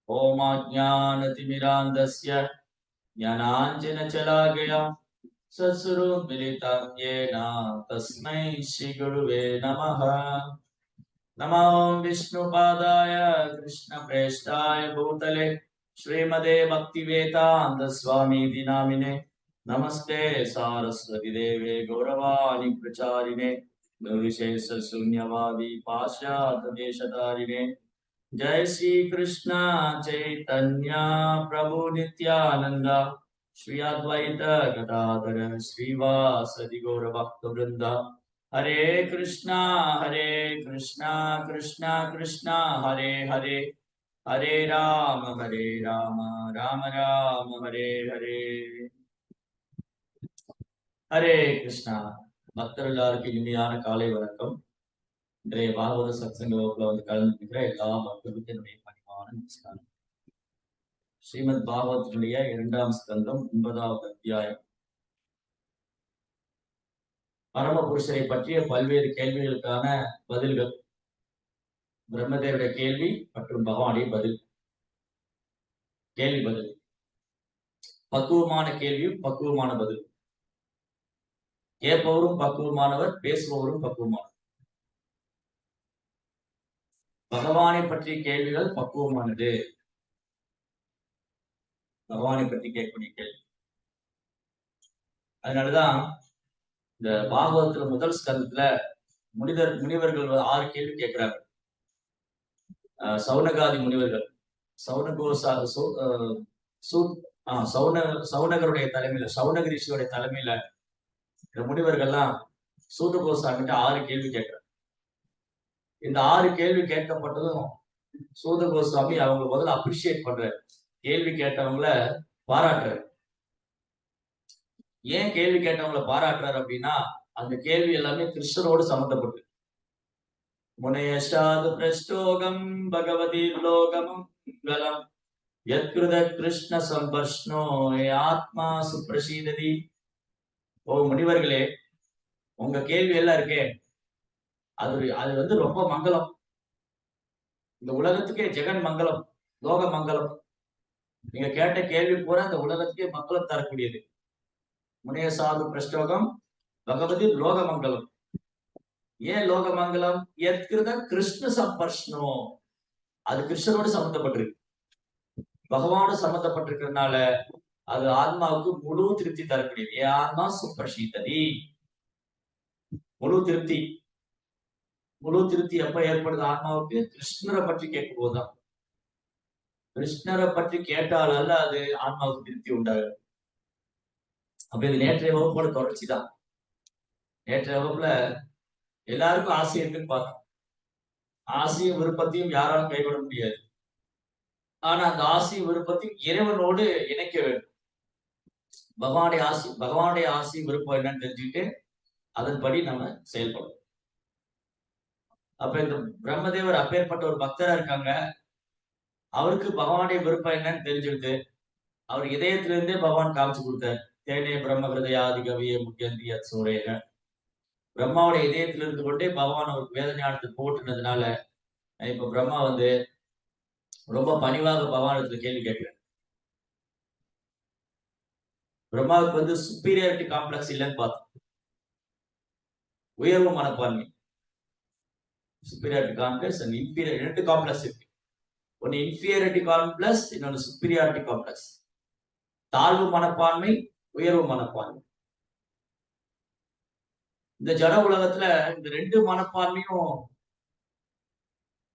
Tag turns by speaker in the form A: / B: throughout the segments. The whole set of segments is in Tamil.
A: ओमाज्ञानतिमिरान्धस्य ज्ञानाञ्जनशलाकया सत्स्वरूपमिलितं येन तस्मै श्रीगुरुवे नमः। नमो विष्णुपादाय कृष्णप्रेष्ठाय भूतले श्रीमते भक्तिवेदान्त स्वामीति नामिने नमस्ते सारस्वती देवे गौरवाणी प्रचारिणे निर्विशेष शून्यवादी पाश्चात्य देशधारिणे जय श्री कृष्ण चैतन्य प्रभु नित्यानंद श्री अद्वैत गदाधर श्रीवासदि गौर भक्त वृंद हरे कृष्णा कृष्णा कृष्णा हरे हरे हरे राम राम राम हरे हरे हरे कृष्णा பக்தர்கள் எல்லாருக்கும் இனிமையான காலை வணக்கம். இன்றைய பாகவத சத்சங்க வகுப்புல வந்து கலந்துக்கிற எல்லா பக்தர்களுக்கும் என்னுடைய பணிவான நமஸ்காரம். ஸ்ரீமத் பாகவதனுடைய 2ஆம் ஸ்கந்தம் 9வது அத்தியாயம். பரமபுருஷரை பற்றிய பல்வேறு கேள்விகளுக்கான பதில்கள். பிரம்மதேவருடைய கேள்வி மற்றும் பகவானுடைய பதில். கேள்வி பதில். பக்குவமான கேள்வியும் பக்குவமான பதில். கேட்பவரும் பக்குவமானவர், பேசுபவரும் பக்குவமானவர். பகவானை பற்றிய கேள்விகள் பக்குவமானது. பகவானை பற்றி கேட்கக்கூடிய கேள்வி. அதனாலதான் இந்த பாகவதத்துல முதல் ஸ்கந்தத்துல முனிவர்கள் 6 கேள்வி கேட்கிறாங்க. சௌனகாதி முனிவர்கள், சௌனகருடைய தலைமையில, சௌனக ரிஷியோடைய தலைமையில இந்த முனிவர்கள்லாம் சூத கோசாமிட்ட 6 கேள்வி கேட்கிறாங்க. இந்த 6 கேள்வி கேட்கப்பட்டதும் சூத கோஸ்வாமி அவங்க முதல்ல அப்ரிஷியேட் பண்றாரு. கேள்வி கேட்டவங்கள பாராட்டுறாரு. ஏன் கேள்வி கேட்டவங்களை பாராட்டுறாரு அப்படின்னா, அந்த கேள்வி எல்லாமே கிருஷ்ணரோடு சம்பந்தப்பட்டு. முனையஷாது பிரஷ்டோகம் பகவதி லோகமும் கலம் யத்கிருத கிருஷ்ண சம்பர்ஷ்ணோ ஆத்மா சுப்ரசீததி. ஓ முனிவர்களே, உங்க கேள்வி எல்லாம் இருக்கே, அது வந்து ரொம்ப மங்களம். இந்த உலகத்துக்கே ஜெகன் மங்களம், லோக மங்களம். நீங்க கேட்ட கேள்வி பூரா இந்த உலகத்துக்கே மங்களம் தரக்கூடியது. முனைய சாது பிரஷ்டோகம் பகவதி லோக மங்களம். ஏன் லோக மங்களம்? எத்கிருத கிருஷ்ண சம்பர்ஷ்ணோ, அது கிருஷ்ணனோடு சம்பந்தப்பட்டிருக்கு, பகவானோடு சம்பந்தப்பட்டிருக்கிறதுனால அது ஆத்மாவுக்கு முழு திருப்தி தரக்கூடியது. ஏ ஆத்மா சுப்ரசீததி, முழு திருப்தி. முழு திருப்தி எப்ப ஏற்படுது ஆத்மாவுக்கு? கிருஷ்ணரை பற்றி கேட்கும் போதுதான். கிருஷ்ணரை பற்றி கேட்டால் அல்ல அது ஆத்மாவுக்கு திருப்தி உண்டாகும். அப்ப இது நேற்றைய வகுப்போட தொடர்ச்சிதான். நேற்றைய வகுப்புல எல்லாருக்கும் ஆசை இருக்குன்னு பார்த்தோம். ஆசையும் விருப்பத்தையும் யாராலும் கைவிட முடியாது. ஆனா அந்த ஆசையும் விருப்பத்தையும் இறைவனோடு இணைக்க வேண்டும். பகவானுடைய ஆசை விருப்பம் என்னன்னு தெரிஞ்சுக்கிட்டு அதன்படி நம்ம செயல்படும். அப்ப இந்த பிரம்மதேவர் அப்பேற்பட்ட ஒரு பக்தரா இருக்காங்க. அவருக்கு பகவானுடைய விருப்பம் என்னன்னு தெரிஞ்சுக்கிட்டு அவர் இதயத்திலிருந்தே பகவான் காமிச்சு கொடுத்தார். தேனே பிரம்ம ஹிருதயாதி கவிய முக்கியந்தி சூரேக. பிரம்மாவுடைய இதயத்தில் இருந்து கொண்டே பகவான் அவருக்கு வேத ஞானத்தை போட்டுனதுனால இப்ப பிரம்மா வந்து ரொம்ப பணிவாக பகவானத்துல கேள்வி கேட்கிறார். பிரம்மாவுக்கு வந்து சுப்பீரியாரிட்டி காம்ப்ளெக்ஸ் இல்லைன்னு பார்த்தோம். உயர்வு மனப்பான்மை, superiority complex and inferior, 2 complex இருக்கு. ஒன்னு இன்ஃபீரியாரிட்டி காம்ப்ளெக்ஸ், இன்னொன்னு சுப்பீரியாரிட்டி காம்ப்ளெக்ஸ். தாழ்வு மனப்பான்மை, உயர்வு மனப்பான்மை. இந்த ஜட உலகத்துல இந்த 2 மனப்பான்மையும்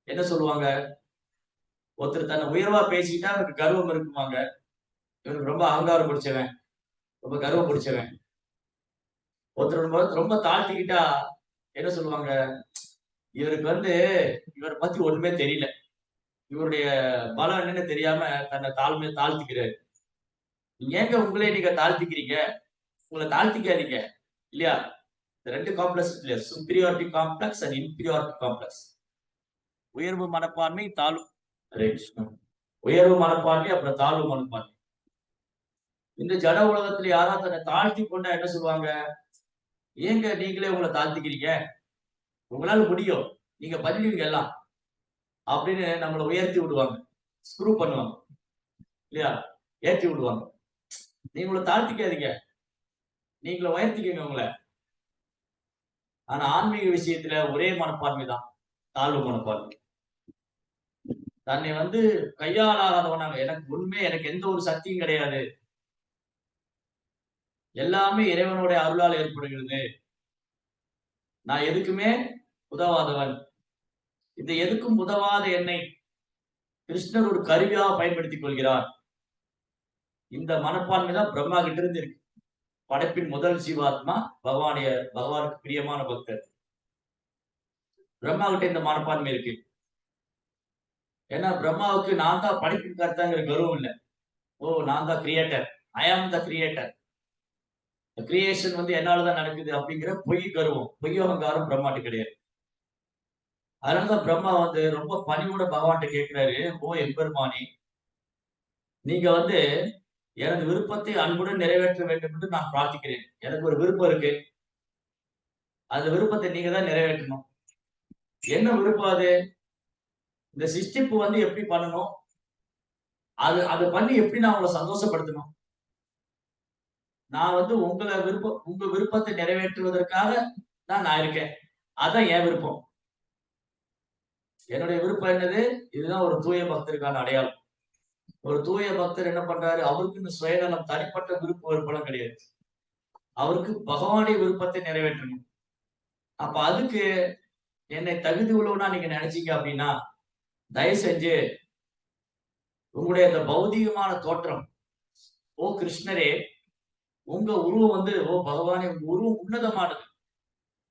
A: என்ன சொல்லுவாங்க? ஒருத்தர் தன்னை உயர்வா பேசிக்கிட்டா அவருக்கு கர்வம் இருக்குவாங்க. இவருக்கு ரொம்ப அகங்காரம் பிடிச்சவன், ரொம்ப கர்வம் பிடிச்சவன். ஒருத்தர் ரொம்ப தாழ்த்திக்கிட்டா என்ன சொல்லுவாங்க? இவருக்கு வந்து இவரை பத்தி ஒண்ணுமே தெரியல, இவருடைய பலம் என்னன்னு தெரியாம தன்னை தாழ்த்திக்கிறாரு. நீங்க ஏங்க உங்களே நீங்க தாழ்த்திக்கிறீங்க? உங்களை தாழ்த்திக்காதீங்க இல்லையா? இந்த 2 காம்ப்ளெக்ஸ் இல்லையா? Superiority complex and inferiority complex. உயர்வு மனப்பான்மை, தாழ்வு. ஹரே கிருஷ்ணா. உயர்வு மனப்பான்மை, அப்புறம் தாழ்வு மனப்பான்மை. இந்த ஜட உலகத்துல யாரா தன்னை தாழ்த்தி கொண்டா என்ன சொல்லுவாங்க? ஏங்க நீங்களே உங்களை தாழ்த்திக்கிறீங்க? உங்களால முடியும், நீங்க பண்ணிடுவீங்க எல்லாம் அப்படின்னு நம்மளை உயர்த்தி விடுவாங்க. ஸ்க்ரூ பண்ணுவாங்க இல்லையா, ஏற்றி விடுவாங்க. நீங்கள தாழ்த்திக்காதீங்க, நீங்கள உயர்த்திக்கங்க உங்களை. ஆனா ஆன்மீக விஷயத்துல ஒரே மனப்பான்மை தான், தாழ்வு மனப்பான்மை. தன்னை வந்து கையாளாதவனாக, எனக்கு எந்த ஒரு சக்தியும் கிடையாது, எல்லாமே இறைவனுடைய அருளால் ஏற்படுகிறது, நான் எதுக்குமே உதவாதவன், இந்த எதுக்கும் உதவாத என்னை கிருஷ்ணர் ஒரு கருவியாக பயன்படுத்திக் கொள்கிறார். இந்த மனப்பான்மை தான் பிரம்மா கிட்ட இருந்து இருக்கு. படைப்பின் முதல் ஜீவாத்மா பகவானுக்கு பிரியமான பக்தர். பிரம்மா கிட்ட இந்த மனப்பான்மை இருக்கு. ஏன்னா பிரம்மாவுக்கு நான் தான் படைப்பின் கர்த்தாங்கிற கர்வம் இல்லை. ஓ, நான் தான் கிரியேட்டர், ஐ ஆம் த கிரியேட்டர், கிரியேஷன் வந்து என்னாலதான் நடக்குது அப்படிங்கிற பொய் கர்வம், பொய் அகங்காரம் பிரம்மாட்டு கிடையாது. அதனாலதான் பிரம்மா வந்து ரொம்ப பணிவோட பகவான்கிட்ட கேட்கிறாரு, ஓ எம்பெருமானி, நீங்க வந்து எனது விருப்பத்தை அன்புடன் நிறைவேற்ற வேண்டும் என்று நான் பிரார்த்திக்கிறேன். எனக்கு ஒரு விருப்பம் இருக்கு, அந்த விருப்பத்தை நீங்க தான் நிறைவேற்றணும். என்ன விருப்பம் அது? இந்த சிஸ்டிப்பு வந்து எப்படி பண்ணணும், அது பண்ணி எப்படி நான் உங்களை சந்தோஷப்படுத்தணும், நான் வந்து உங்க விருப்பத்தை நிறைவேற்றுவதற்காக தான் நான் இருக்கேன், அதான் என் விருப்பம். என்னுடைய விருப்பம் என்னது? இதுதான் ஒரு தூய பக்தருக்கான அடையாளம். ஒரு தூய பக்தர் என்ன பண்றாரு, அவருக்குன்னு சுயநலம், தனிப்பட்ட விருப்பம் கிடையாது. அவருக்கு பகவானுடைய விருப்பத்தை நிறைவேற்றணும். அப்ப அதுக்கு என்னை தகுதி உள்ளவனா நீங்க நினைச்சீங்க அப்படின்னா, தயவு செஞ்சு உங்களுடைய அந்த பௌதிகமான தோற்றம், ஓ கிருஷ்ணரே, உங்க உருவம் வந்து, ஓ பகவானே, உங்க உருவம் உன்னதமானது,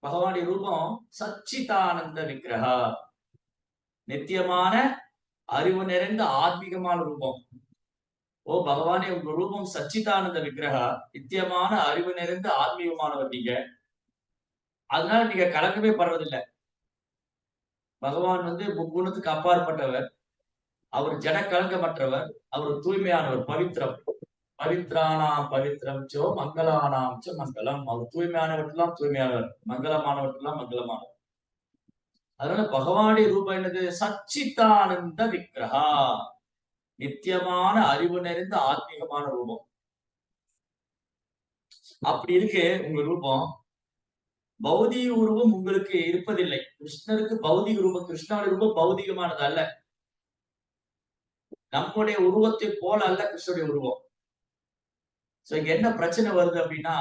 A: பகவானுடைய ரூபம் சச்சிதானந்த விக்கிரகா, நித்தியமான அறிவு நிறைந்த ஆத்மீகமான ரூபம். ஓ பகவானே, உங்க ரூபம் சச்சிதானந்த விக்கிரகா, நித்தியமான அறிவு நிறைந்த ஆத்மீகமானவர் நீங்க, அதனால நீங்க கலக்கமே படுறதில்லை. பகவான் வந்து முக்குணத்துக்கு அப்பாற்பட்டவர், அவர் ஜட கலங்கமற்றவர், அவர் தூய்மையானவர், பவித்ரம். பவித்ரானாம் பவித்ரம் சோ மங்களானாம் ச மங்களம். அவர் தூய்மையானவற்றெல்லாம் தூய்மையானவர், மங்களமானவற்றெல்லாம் மங்களமானவர். அதனால பகவானுடைய ரூபம் என்னது? சச்சிதானந்த விக்கிரகா, நித்தியமான அறிவு நிறைந்த ஆத்மீகமான ரூபம். அப்படி இருக்கு உங்க ரூபம். பௌதிக உருவம் உங்களுக்கு இருப்பதில்லை. கிருஷ்ணருக்கு பௌதிக ரூபம், கிருஷ்ணனுடைய ரூபம் பௌதிகமானது அல்ல. நம்முடைய உருவத்தை போல அல்ல கிருஷ்ணனுடைய உருவம். சோ இங்க என்ன பிரச்சனை வருது அப்படின்னா,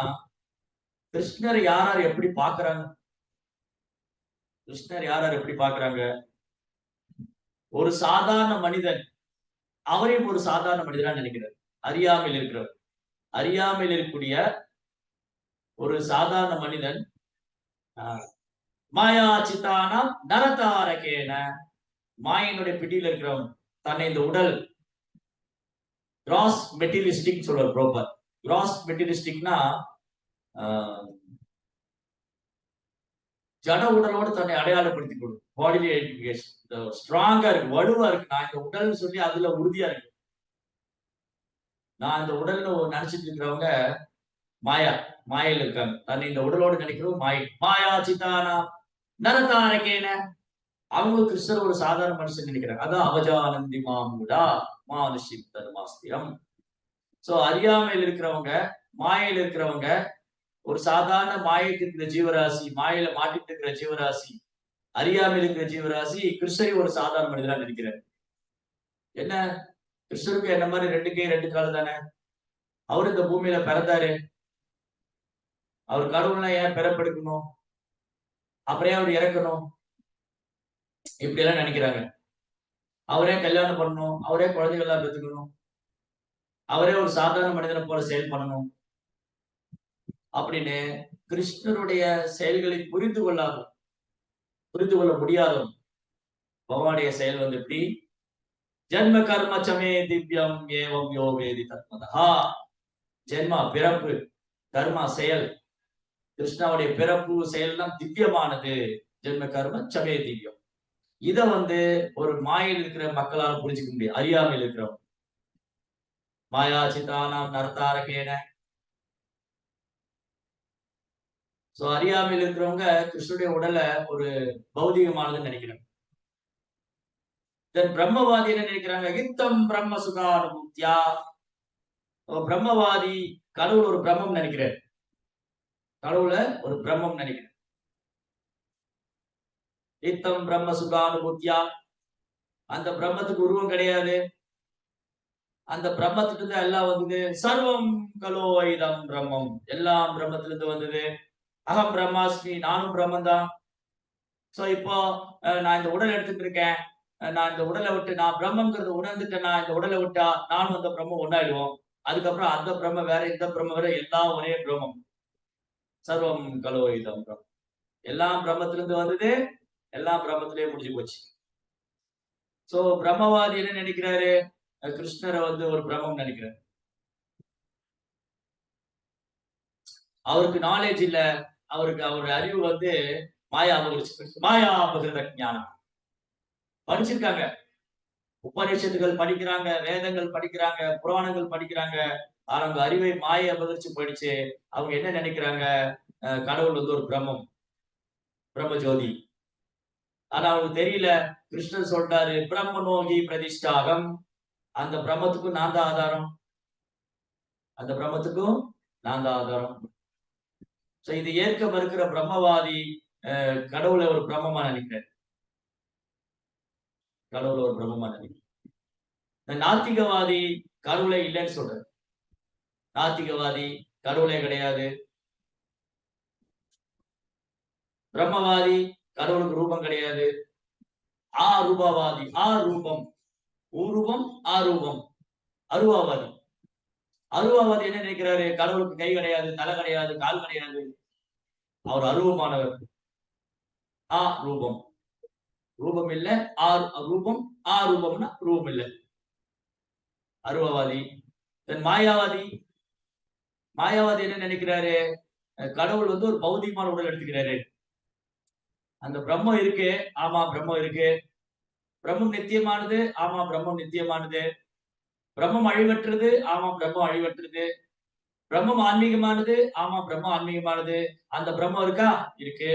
A: கிருஷ்ணர் யார் எப்படி பாக்குறாங்க? கிருஷ்ணர் யார் எப்படி பாக்குறாங்க? ஒரு சாதாரண மனிதன், அவரையும் ஒரு சாதாரண மனிதனா நினைக்கிறார். அறியாமையில் இருக்கிறவர், அறியாமையில் இருக்கக்கூடிய ஒரு சாதாரண மனிதன், மாயா சித்தானாம் நரதாரகேன, மாயினுடைய பிடியில் இருக்கிறவன், தன்னை இந்த உடல் கிராஸ் மெட்டீரியலிஸ்டிக் சொல்றார் ப்ரோப்பர். கிராஸ் மெட்டீரியலிஸ்டிக்னா ஜட உடலோடு தன்னை அடையாளப்படுத்திக் கொள்ளும். பாடிலி ஐடென்டிஃபிகேஷன் ஸ்ட்ராங்கா இருக்கு, வலுவா இருக்கு. நான் இந்த உடல்னு சொல்லி அதுல உறுதியா இருக்கு. நான் இந்த உடல்னு நினைச்சிட்டு இருக்கிறவங்க மாயையில் இருக்காங்க. தன்னை இந்த உடலோடு நினைக்கிறோம் மாயை. மாயா சித்தானா நரதாரகேன, அவங்களுக்கு கிருஷ்ணர் ஒரு சாதாரண மனுஷன் நினைக்கிறாங்க. அதான் அவஜானந்தி மாமுடா மானுஷி தர்மாஸ்திரம். சோ அறியாமையில் இருக்கிறவங்க, மாயையில் இருக்கிறவங்க, ஒரு சாதாரண மாயைக்கு இருக்கிற ஜீவராசி, மாயையில மாட்டிட்டு இருக்கிற ஜீவராசி, அறியாமையில் இருக்கிற ஜீவராசி கிருஷ்ணரை ஒரு சாதாரண மனிதனா நினைக்கிறார். என்ன, கிருஷ்ணருக்கு என்ன மாதிரி 2 கை 2 கால் தானே, அவரு இந்த பூமியில பிறந்தாரு, அவர் கடவுள்னா ஏன் பிறப்பெடுக்கணும், அப்புறம் அவர் இறக்கணும், இப்படி எல்லாம் நினைக்கிறாங்க. அவரே கல்யாணம் பண்ணணும், அவரே குழந்தைகள் பெற்றுக்கணும், அவரே ஒரு சாதாரண மனிதனை போல செயல் பண்ணணும் அப்படின்னு கிருஷ்ணருடைய செயல்களை புரிந்து கொள்ள முடியாத பகவானுடைய செயல் வந்து எப்படி? ஜென்ம கர்ம சமே திவ்யம் ஏவம் யோ வேதி தத்மதா. ஜென்மா பிறப்பு, கர்மா செயல், கிருஷ்ணாவுடைய பிறப்பு செயல் தான் திவ்யமானது. ஜென்ம கர்ம சமே திவ்யம். இத வந்து ஒரு மாயில் இருக்கிற மக்களால் புரிஞ்சுக்க முடியும், அறியாமையில் இருக்கிறவங்க. மாயா சித்தானாம் நரதாரகேன. சோ அறியாமையில் இருக்கிறவங்க கிருஷ்ணனுடைய உடலை ஒரு பௌதிகமானதுன்னு நினைக்கிறாங்க. தென் பிரம்மவாதி என்ன நினைக்கிறாங்க, யுத்தம் பிரம்ம சுகானுபூத்தியா. பிரம்மவாதி கடவுள் ஒரு பிரம்மம் நினைக்கிறார், கடவுள ஒரு பிரம்மம் நினைக்கிறார். யுத்தம் பிரம்ம சுகானுபூத்தியா, அந்த பிரம்மத்துக்கு உருவம் கிடையாது, அந்த பிரம்மத்துல இருந்து எல்லாம் வந்தது. சர்வம் கலோ ஐதம் பிரம்மம், எல்லாம் பிரம்மத்துல இருந்து வந்தது. அகம் பிரம்மாஸ்மி, நானும் பிரம்மன் தான். சோ இப்போ நான் இந்த உடல் எடுத்துட்டு இருக்கேன், நான் இந்த உடலை விட்டு நான் பிரம்மங்கிறது உணர்ந்துட்டேன்னா இந்த உடலை விட்டா நானும் அந்த பிரம்மம் ஒன்னாயிடுவோம். அதுக்கப்புறம் அந்த பிரம்ம வேற, இந்த பிரம்ம வேற, எல்லாம் ஒரே பிரம்மம். சர்வம் கலோ ஐதம் பிரம்மம், எல்லாம் பிரம்மத்துல இருந்து வந்தது, எல்லாம் பிரம்மத்திலேயே முடிஞ்சு போச்சு. சோ பிரம்மவாதி என்ன நினைக்கிறாரு, கிருஷ்ணரை வந்து ஒரு பிரம்மம் நினைக்கிறார். அவருக்கு நாலேஜ் இல்ல, அவருக்கு அவருடைய அறிவு வந்து மாயா அபகிருத ஞானம். படிச்சிருக்காங்க, உபநிஷத்துகள் படிக்கிறாங்க, வேதங்கள் படிக்கிறாங்க, புராணங்கள் படிக்கிறாங்க. அவங்க அறிவை மாயை அபகரிச்சு போயிடுச்சு. அவங்க என்ன நினைக்கிறாங்க, கடவுள் வந்து ஒரு பிரம்மம், பிரம்ம ஜோதி. ஆனா அவங்களுக்கு தெரியல. கிருஷ்ணன் சொல்றாரு பிரம்மனோகி பிரதிஷ்டாகம், அந்த பிரம்மத்துக்கும் நான் தான் ஆதாரம், அந்த பிரம்மத்துக்கும் நான் தான் ஆதாரம். சோ இது ஏற்க மறுக்கிற பிரம்மவாதி கடவுளை ஒரு பிரம்மமா நினைக்கிறார், கடவுளை ஒரு பிரம்மமா நினைக்கிறார். நாத்திகவாதி கடவுளை இல்லைன்னு சொல்றாரு. நாத்திகவாதி கடவுளே கிடையாது. பிரம்மவாதி கடவுளுக்கு ரூபம் கிடையாது. ஆரூபவாதி, ஆரூபம், உருவம் ஆரூபம், அருவாவாதி. அருவாவாதி என்ன நினைக்கிறாரு, கடவுளுக்கு கை கிடையாது, தலை கிடையாது, கால் கிடையாது, அவர் அருவமானவர். ஆ ரூபம், ரூபம் இல்ல, ஆர் ரூபம், ஆ ரூபம்னா ரூபம் இல்ல, அருவவாதி. மாயாவாதி, மாயாவாதி என்ன நினைக்கிறாரு, கடவுள் வந்து ஒரு பௌதிகமான உடல் எடுத்துக்கிறாரு. அந்த பிரம்மம் இருக்கு, ஆமா பிரம்மம் இருக்கு. பிரம்மம் நித்தியமானது, ஆமா பிரம்மம் நித்தியமானது. பிரம்மம் அழிவற்றது, ஆமா பிரம்மம் அழிவற்றது. பிரம்மம் ஆன்மீகமானது, ஆமா பிரம்மம் ஆன்மீகமானது. அந்த பிரம்மம் இருக்கா, இருக்கு.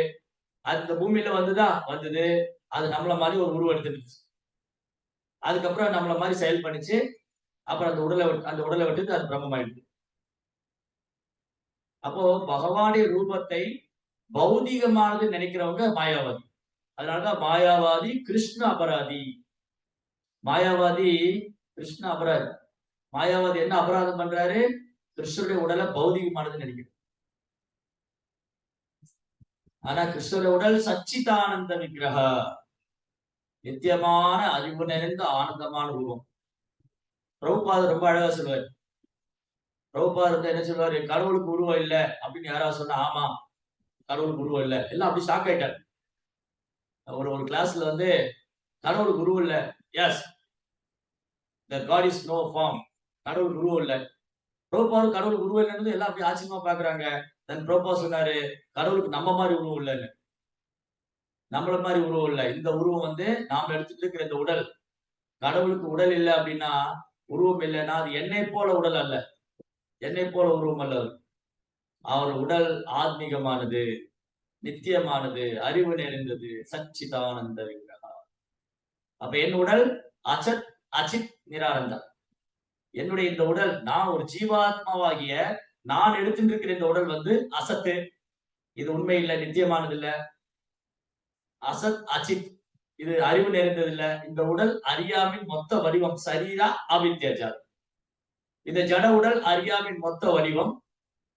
A: அந்த பூமியில வந்துதா, வந்தது. அது நம்மள மாதிரி ஒரு உருவம் எடுத்துருச்சு. அதுக்கப்புறம் நம்மள மாதிரி செயல் பண்ணிச்சு. அப்புறம் அந்த உடலை விட்டு அது பிரம்மம் ஆயிடுது. அப்போ பகவானுடைய ரூபத்தை பௌதிகமானது நினைக்கிறவங்க மாயாவாதி. அதனாலதான் மாயாவாதி கிருஷ்ண அபராதி. மாயாவாதி கிருஷ்ண அபராதி. மாயாவாதி என்ன அபராதம் பண்றாரு, கிருஷ்ணருடைய உடலை பௌதிகமானது நினைக்கிறார். ஆனா கிருஷ்ணருடைய உடல் சச்சிதானந்த விக்கிரக, நித்தியமான அறிவு நிறைந்த ஆனந்தமான ரூபம். பிரபுபாதர் ரொம்ப அழகா சொல்லுவார். பிரபுபாதர் என்ன சொல்லுவாரு, கடவுளுக்கு உருவம் இல்ல அப்படின்னு யாராவது சொன்னா, ஆமா கடவுளுக்கு உருவம் இல்ல, எல்லாம் அப்படி ஷாக் ஆயிட்டார். ஒரு ஒரு கிளாஸ்ல வந்து கடவுளுக்கு உருவம் இல்ல, S the god is no form, கடவுளுக்கு உருவம் இல்ல. பிரபுபாதர் கடவுளுக்கு உருவம் இல்லைன்னு எல்லாம் அப்படி ஆச்சரியமா பாக்குறாங்க. தென் பிரபுபாதர் சொன்னாரு, கடவுளுக்கு நம்ம மாதிரி உருவம் இல்லைன்னு. நம்மள மாதிரி உருவம் இல்ல, இந்த உருவம் வந்து நாம எடுத்துட்டு இருக்கிற இந்த உடல். கடவுளுக்கு உடல் இல்லை அப்படின்னா, உருவம் இல்லைன்னா அது என்னை போல உடல் அல்ல, என்னை போல உருவம் அல்ல. அவர் உடல் ஆத்மீகமானது, நித்தியமானது, அறிவு நிறைந்தது, சச்சிதானந்த விக்கிரகா. அப்ப என் உடல் அசத் அச்சித் நிரானந்தா. என்னுடைய இந்த உடல், நான் ஒரு ஜீவாத்மாவாகிய நான் எடுத்துட்டு இருக்கிற இந்த உடல் வந்து அசத்து, இது உண்மை இல்லை, நித்தியமானது இல்ல. அசத் அச்சித், இது அறிவு நிறைந்தது இல்ல. இந்த உடல் அறியாமின் மொத்த வடிவம், சரீரா அவித்யஜா. இந்த ஜட உடல் அறியாமின் மொத்த வடிவம்.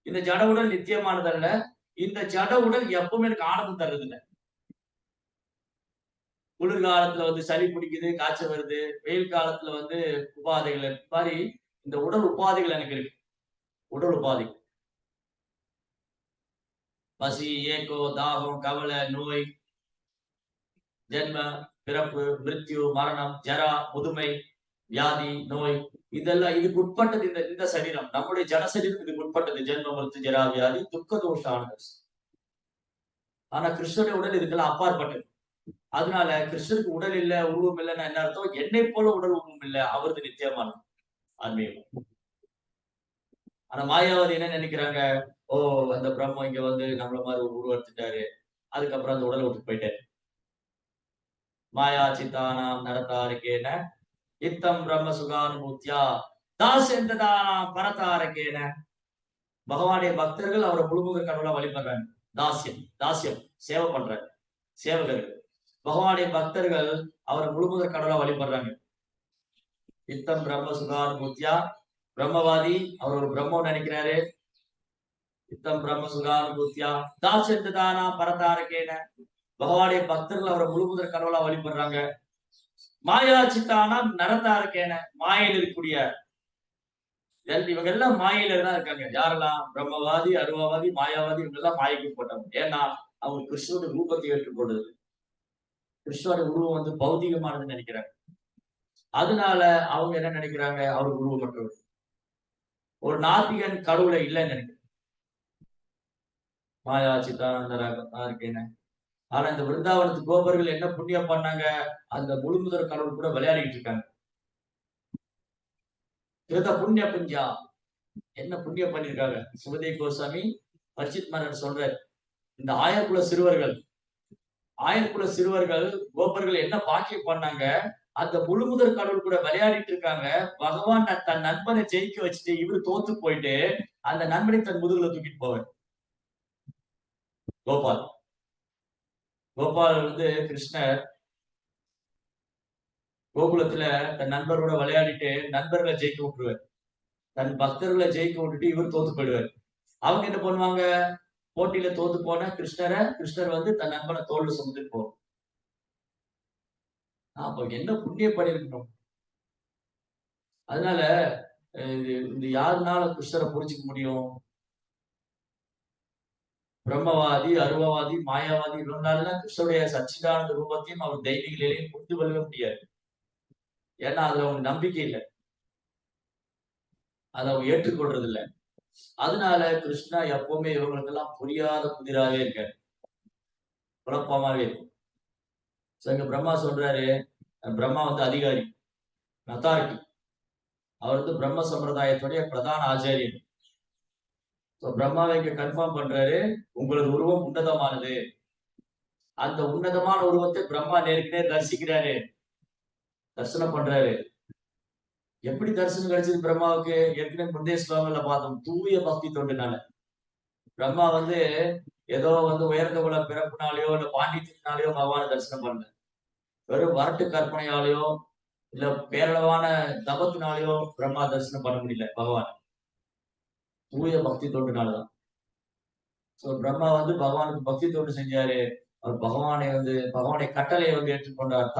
A: இந்த ஜட உடல் நித்தியமானதல்ல. இந்த ஜட உடல் எப்பவுமே எனக்கு ஆனந்தம் தருது இல்ல. குளிர்காலத்துல வந்து சளி பிடிக்குது, காய்ச்சல் வருது. வெயில் காலத்துல வந்து உபாதைகள் மாதிரி இந்த உடல் உபாதைகள் எனக்கு இருக்கு. உடல் உபாதை, பசி, ஏக்கோ, தாகம், கவலை, நோய், ஜென்ம, பிறப்பு, மிருத்யு, மரணம், ஜரா, முதுமை, வியாதி, நோய், இதெல்லாம் இதுக்கு உட்பட்டது. இந்த இந்த சரீரம், நம்முடைய ஜன சரீரம் இதுக்கு உட்பட்டது. ஜென்ம, மிருத்து, ஜரா, வியாதி, துக்க தோஷானது. ஆனா கிருஷ்ணனுடைய உடல் இதுக்கெல்லாம் அப்பாற்பட்டது. அதனால கிருஷ்ணருக்கு உடல் இல்ல, உருவம் இல்லைன்னா என்ன அர்த்தம், என்னை போல உடல் உருவம் இல்ல, அவரது நித்தியமான ஆன்மீகம். ஆனா மாயாவதி என்ன நினைக்கிறாங்க, ஓ அந்த பிரம்மம் இங்க வந்து நம்மள மாதிரி ஒரு உருவம் எடுத்துட்டாரு, அதுக்கப்புறம் அந்த உடலை விட்டு போயிட்டாரு. மாயாச்சித்தானாம் நரதாரகேன இத்தம் பிரம்ம சுகானுபூத்தியா தாசெந்ததானாம் பரதாரகேன. பகவானுடைய பக்தர்கள் அவரை முழுமுதற் கடவுளா வழிபடுறாங்க. தாசியம் சேவை பண்றாங்க, சேவகர்கள். பகவானுடைய பக்தர்கள் அவரை முழுமுதற் கடவுளா வழிபடுறாங்க. இத்தம் பிரம்ம சுகானுபூத்தியா, பிரம்மவாதி அவர் ஒரு பிரம்மம் நினைக்கிறாரு. இத்தம் பிரம்ம சுகானுபூத்தியா தாசெந்ததானா பரதாரகேன. பகவானுடைய பக்தர்கள் அவரை முழுமுதற் கடவுளா வழிபடுறாங்க. மாயா சித்தானா நரதாரகேன, மாயையில் இருக்கக்கூடிய இவங்க எல்லாம் மாயையில தான் இருக்காங்க. யாரெல்லாம்? பிரம்மவாதி, அருவாவாதி, மாயாவாதி, இவங்க எல்லாம் மாயைக்கு போட்டவங்க. ஏன்னா அவங்க கிருஷ்ணனுடைய ரூபத்தை ஏற்றுக்கொண்டது. கிருஷ்ணனுடைய உருவம் வந்து பௌதிகமானதுன்னு நினைக்கிறாங்க. அதனால அவங்க என்ன நினைக்கிறாங்க? அவர் உருவமற்றவர். ஒரு நாத்திகன் கடவுளை இல்லைன்னு நினைக்கிறாங்க. மாயா சித்தானந்தராக இருக்கேன். ஆனா இந்த விருந்தாவனத்து கோபர்கள் என்ன புண்ணியம் பண்ணாங்க? அந்த முழுமுதற் கடவுள் கூட விளையாடிட்டு இருக்காங்க. கிருத புண்ணிய புஞ்சா, என்ன புண்ணியம் பண்ணிருக்காங்க? சுகதேவ் கோஸ்வாமி பரிசித் மன்னன் சொல்றார், இந்த ஆயர்குல சிறுவர்கள் கோபர்கள் என்ன பாக்கியம் பண்ணாங்க? அந்த முழுமுதற் கடவுள் கூட விளையாடிட்டு இருக்காங்க. பகவான் தன் நண்பனை ஜெயிக்க வச்சுட்டு இவரு தோத்து போயிட்டு அந்த நண்பனை தன் முதுகுல தூக்கிட்டு போவார். கோபால் வந்து கிருஷ்ணர் கோகுலத்துல தன் நண்பரோட விளையாடிட்டு நண்பர்களை ஜெயிக்க விட்டுருவார். தன் பக்தர்களை ஜெயிக்க விட்டுட்டு இவர் தோத்து போயிடுவார். அவங்க என்ன பண்ணுவாங்க? போட்டியில தோத்து போன கிருஷ்ணர் வந்து தன் நண்பனை தோல்ல சுமந்துட்டு போவோம். அப்ப என்ன புண்ணியம் பண்ணிருக்கணும். அதனால இந்த யாருனால கிருஷ்ணரை புரிஞ்சுக்க முடியும்? பிரம்மவாதி, அருவவாதி, மாயாவாதி இவங்களாலாம் கிருஷ்ணருடைய சச்சிதானந்த ரூபத்தையும் அவர் தெய்வீக நிலையும் புரிந்து கொள்ள முடியாது. ஏன்னா அதுல அவங்க நம்பிக்கை இல்லை, அதை அவங்க ஏற்றுக்கொள்றது இல்லை. அதனால கிருஷ்ணா எப்பவுமே இவங்களுக்கெல்லாம் புரியாத புதிராவே இருக்காரு, குழப்பமாவே இருக்கும். இங்க பிரம்மா சொல்றாரு, பிரம்மா வந்து அதிகாரி, அத்தாரிட்டி. அவர் வந்து பிரம்ம சம்பிரதாயத்துடைய பிரதான ஆச்சாரியன். பிரம்மாவை இங்க கன்ஃபார்ம் பண்றாரு, உங்களது உருவம் உன்னதமானது. அந்த உன்னதமான உருவத்தை பிரம்மா நேருக்கு நேர் தரிசிக்கிறாரு, தரிசனம் பண்றாரு. எப்படி தரிசனம் கிடைச்சது பிரம்மாவுக்கு? ஏற்கனவே முந்தைய ஸ்லோகங்கள்ல பார்த்தோம், தூய பக்தி தொண்டுனால. பிரம்மா வந்து ஏதோ வந்து உயர்ந்த குல பிறப்புனாலேயோ இல்ல பாண்டித்தினாலேயோ பகவான தரிசனம் பண்ணல. வெறும் வரட்டு கற்பனையாலேயோ இல்ல பேரளவான தபத்தினாலேயோ பிரம்மா தரிசனம் பண்ண முடியல பகவான். தூய பக்தி தொண்டுனாலதான். பிரம்மா வந்து பகவானுக்கு பக்தி தொண்டு செஞ்சாரு. அவர் பகவானுடைய கட்டளையை வந்து ஏற்றுக்கொண்டார்.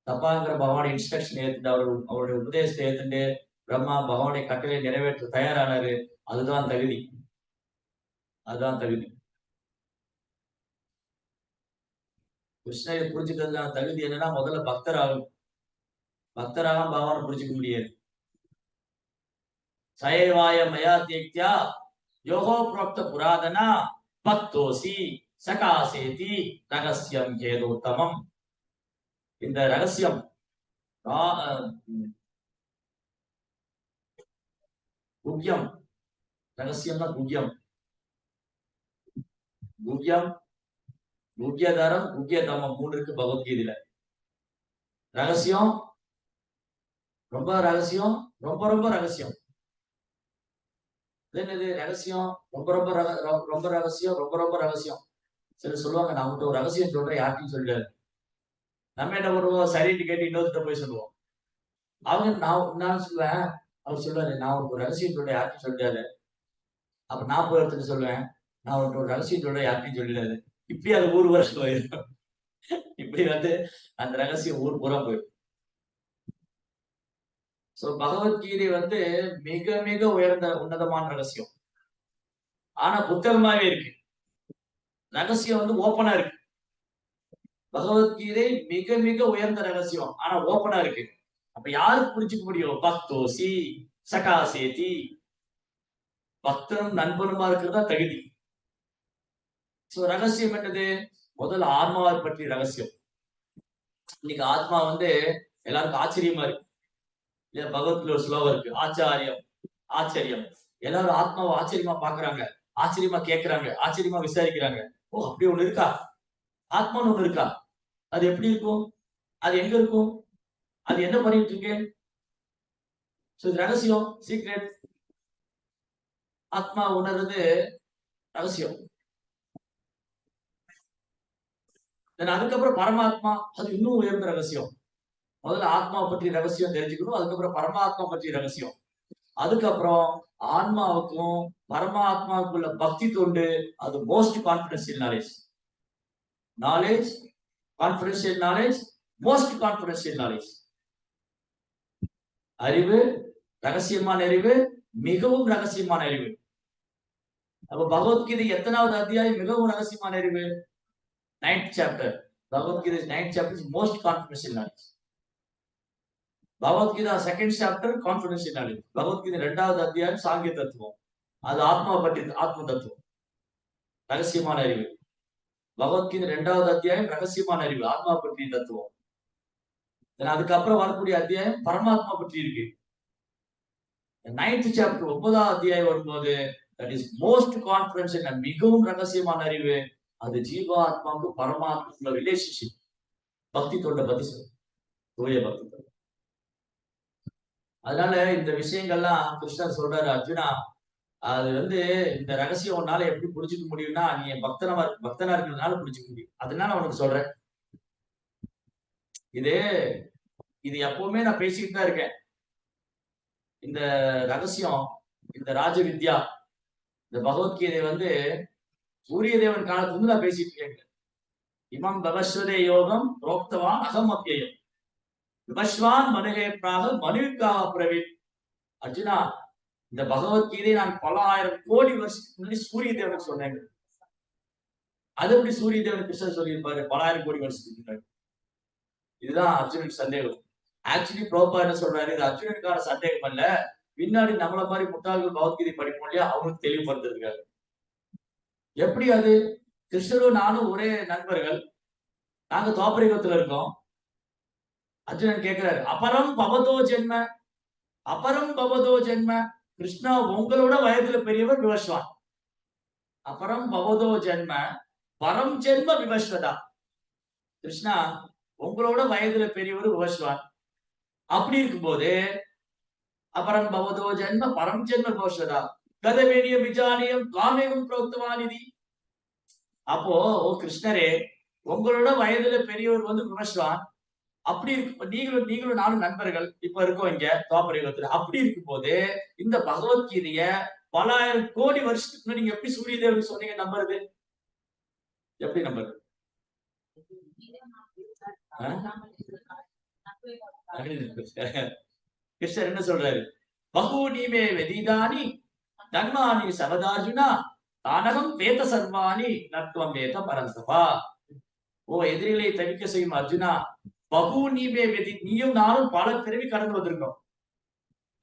A: தப்பாங்கிற பகவானுடைய இன்ஸ்ட்ரக்ஷன் ஏத்துட்டு அவருடைய உபதேசத்தை ஏத்துட்டு பிரம்மா பகவானுடைய கட்டளை நிறைவேற்ற தயாரானாரு. அதுதான் தகுதி. கிருஷ்ணரை புரிஞ்சுக்கிறதுக்கான தகுதி என்னன்னா, முதல்ல பக்தராக பகவானை புரிஞ்சுக்க முடியாது. சயவாய மயா தேக்தியா யோகோ புரோக்த புராதனா பக்தோசி சகாசேதி ரகசியம் கேதோத்தமம். இந்த ரகசியம் குக்கியம். ரகசியம்னா குக்கியம். குக்கியதரம் குக்கியதமம் 3 இருக்கு பகவத்கீதையில. ரகசியம், ரொம்ப ரகசியம், ரொம்ப ரொம்ப ரகசியம். என்னது ரகசியம்? ரொம்ப ரொம்ப ரொம்ப ரகசியம், ரொம்ப ரொம்ப ரகசியம். சிலர் சொல்லுவாங்க, நான் உங்கள்கிட்ட ஒரு ரகசியம் சொல்றேன், யார்ட்டையும் சொல்லிடாது. நம்ம என்ன பண்ணுவோம்? சரின்னு கேட்டு இன்னொருத்த போய் சொல்லுவோம். அவங்க நான் சொல்லுவேன், அவர் சொல்லுவாரு, நான் ஒரு ரகசியம் சொல்றேன், யார்ட்டையும் சொல்லிடாது. அப்ப நான் போய் எடுத்துட்டு சொல்லுவேன், நான் ஒரு ரகசியம் சொல்றேன், யார்ட்டையும் சொல்லிடாது. இப்படி அது ஊர் வருஷம் போயிடும். இப்படி வந்து அந்த ரகசியம் ஊர் பூரா போயிடும். பகவத்கீதை வந்து மிக மிக உயர்ந்த உன்னதமான ரகசியம். ஆனா புத்தகமாவே இருக்கு. ரகசியம் வந்து ஓப்பனா இருக்கு. பகவத்கீதை மிக மிக உயர்ந்த ரகசியம், ஆனா ஓப்பனா இருக்கு. அப்ப யாருக்கு புரிஞ்சுக்க முடியும்? பக்தோசி சகாசேதி. பக்தனும் நண்பனுமா இருக்கிறதா தகுதி. ரகசியம் என்னது? முதல்ல ஆத்மாவை பற்றி ரகசியம். இன்னைக்கு ஆத்மா வந்து எல்லாருக்கும் ஆச்சரியமா இருக்கு. இல்ல பகவத்ல ஒரு ஸ்லோகம் இருக்கு, ஆச்சரியம். எல்லாரும் ஆத்மாவை ஆச்சரியமா பாக்குறாங்க, ஆச்சரியமா கேட்கிறாங்க, ஆச்சரியமா விசாரிக்கிறாங்க. ஓ அப்படி ஒண்ணு இருக்கா? ஆத்மான்னு ஒண்ணு இருக்கா? அது எப்படி இருக்கும்? அது எங்க இருக்கும்? அது என்ன பண்ணிட்டு இருக்கு? இது ரகசியம், சீக்ரெட். ஆத்மா உணர்றது ரகசியம். அதுக்கப்புறம் பரமாத்மா, அது இன்னும் உயர்ந்த ரகசியம். முதல்ல ஆத்மா பற்றி ரகசியம் தெரிஞ்சுக்கணும், அதுக்கப்புறம் பரமாத்மா பற்றி ரகசியம். அதுக்கப்புறம் ஆன்மாவுக்கும் பரமாத்மாவுக்குள்ள பக்தி தொண்டு, அது most confidential knowledge. Knowledge, confidential knowledge, most confidential knowledge. அறிவு, ரகசியமான அறிவு, மிகவும் ரகசியமான அறிவு. அப்ப பகவத்கீதை எத்தனாவது அத்தியாயம் மிகவும் ரகசியமான அறிவு? 9th chapter. Bhagavad Gita 9th chapter is most confidential knowledge. Bhagavad Gita second chapter confidential knowledge. Bhagavad Gita 2வது அத்தியாயம் சாங்கிய தத்துவம். அது ஆத்மா பற்றி, ஆத்ம தத்துவம், ரகசியமான அறிவு. பகவத்கீதை 2வது அத்தியாயம் ரகசியமான அறிவு, ஆத்மா பற்றி தத்துவம். அதுக்கப்புறம் வரக்கூடிய அத்தியாயம் பரமாத்மா பற்றி இருக்கு. 9th சாப்டர் 9வது அத்தியாயம் வரும்போது தட் இஸ் மோஸ்ட் கான்பிடென்ஷியல், மிகவும் ரகசியமான அறிவு. அது ஜீவாத்மாவுக்கு பரமாத்மா ரிலேஷன்ஷிப், பக்தி தொண்டை பத்தி சொல்லும், தூய பக்தி தொண்டை. அதனால இந்த விஷயங்கள்லாம் கிருஷ்ணர் சொல்றாரு, அர்ஜுனா அது இந்த ரகசியம் உன்னால எப்படி புரிஞ்சுக்க முடியும்னா, நீ என் பக்தனா இருக்கிறதுனால புரிஞ்சுக்க முடியும். அதனால உனக்கு சொல்றேன். இது எப்பவுமே நான் பேசிக்கிட்டு தான் இருக்கேன். இந்த ரகசியம், இந்த ராஜ வித்யா, இந்த பகவத்கீதை சூரிய தேவன் காலத்துல இருந்து நான் பேசிட்டு இருக்கேன். இமம் பகஸ்வதே யோகம் புரோக்தவான் அகம் அப்யயம் விபஸ்வான் மனுகே பிராக மனுக்காக பிரவீன். அர்ஜுனா, இந்த பகவத்கீதை நான் பல ஆயிரம் கோடி வருஷத்துக்கு முன்னாடி சூரிய தேவனுக்கு சொன்னேன். அது எப்படி சூரிய தேவன் கிருஷ்ணன் சொல்லியிருப்பாரு பல ஆயிரம் கோடி வருஷத்துக்கு முன்னாடி? இதுதான் அர்ஜுனுக்கு சந்தேகம். ஆக்சுவலி பிரபுபா என்ன சொல்றாரு, இது அர்ஜுனனுக்கான சந்தேகம் அல்ல, பின்னாடி நம்மள மாதிரி முட்டாள்கள் பகவத்கீதை படிப்போம் இல்லையா, அவங்களுக்கு தெளிவுபடுத்துறதுக்காக. எப்படி அது? கிருஷ்ணரும் நானும் ஒரே நண்பர்கள், நாங்க துவாபரயுகத்துல இருக்கோம். அர்ஜுனன் கேட்கிறாரு, அபரம் பவதோ ஜென்ம, அபரம் பவதோ ஜென்ம. கிருஷ்ணா, உங்களோட வயதுல பெரியவர் விவஸ்வான். அபரம் பவதோ ஜென்ம பரம் ஜென்ம விவஸ்வதா. கிருஷ்ணா, உங்களோட வயதுல பெரியவர் விவஸ்வான். அப்படி இருக்கும்போது அபரம் பவதோ ஜென்ம பரம் ஜென்ம விவஸ்வதா கதவேனிய விஜானியம் காமேகம் புரோக்தவானிதி. அப்போ ஓ கிருஷ்ணரே, உங்களோட வயதுல பெரியவர் விவஸ்வான். அப்படி இருக்கு, நீங்களும் நானும் நண்பர்கள் இப்ப இருக்கோம் இங்க துவாபரயுகத்துல. அப்படி இருக்கும் போது இந்த பகவத்கீதைய பல ஆயிரம் கோடி வருஷத்துக்கு முன்னாடி நீங்க எப்படி சூரிய தேவன் சொன்னீங்க நம்புறது? எப்படி நம்புறது? கிருஷ்ணர் என்ன சொல்றாரு? பகூனிமே வெதிதானி தன்மானி சவதார்ஜுனா தானகம் வேத சர்வாணி நத்வம் வேத பரந்தபா. ஓ எதிரிகளை தவிக்க செய்யும் அர்ஜுனா, பகூனிமே வெதி, நீயும் நானும் பல பிறவி கடந்து வந்திருக்கோம்.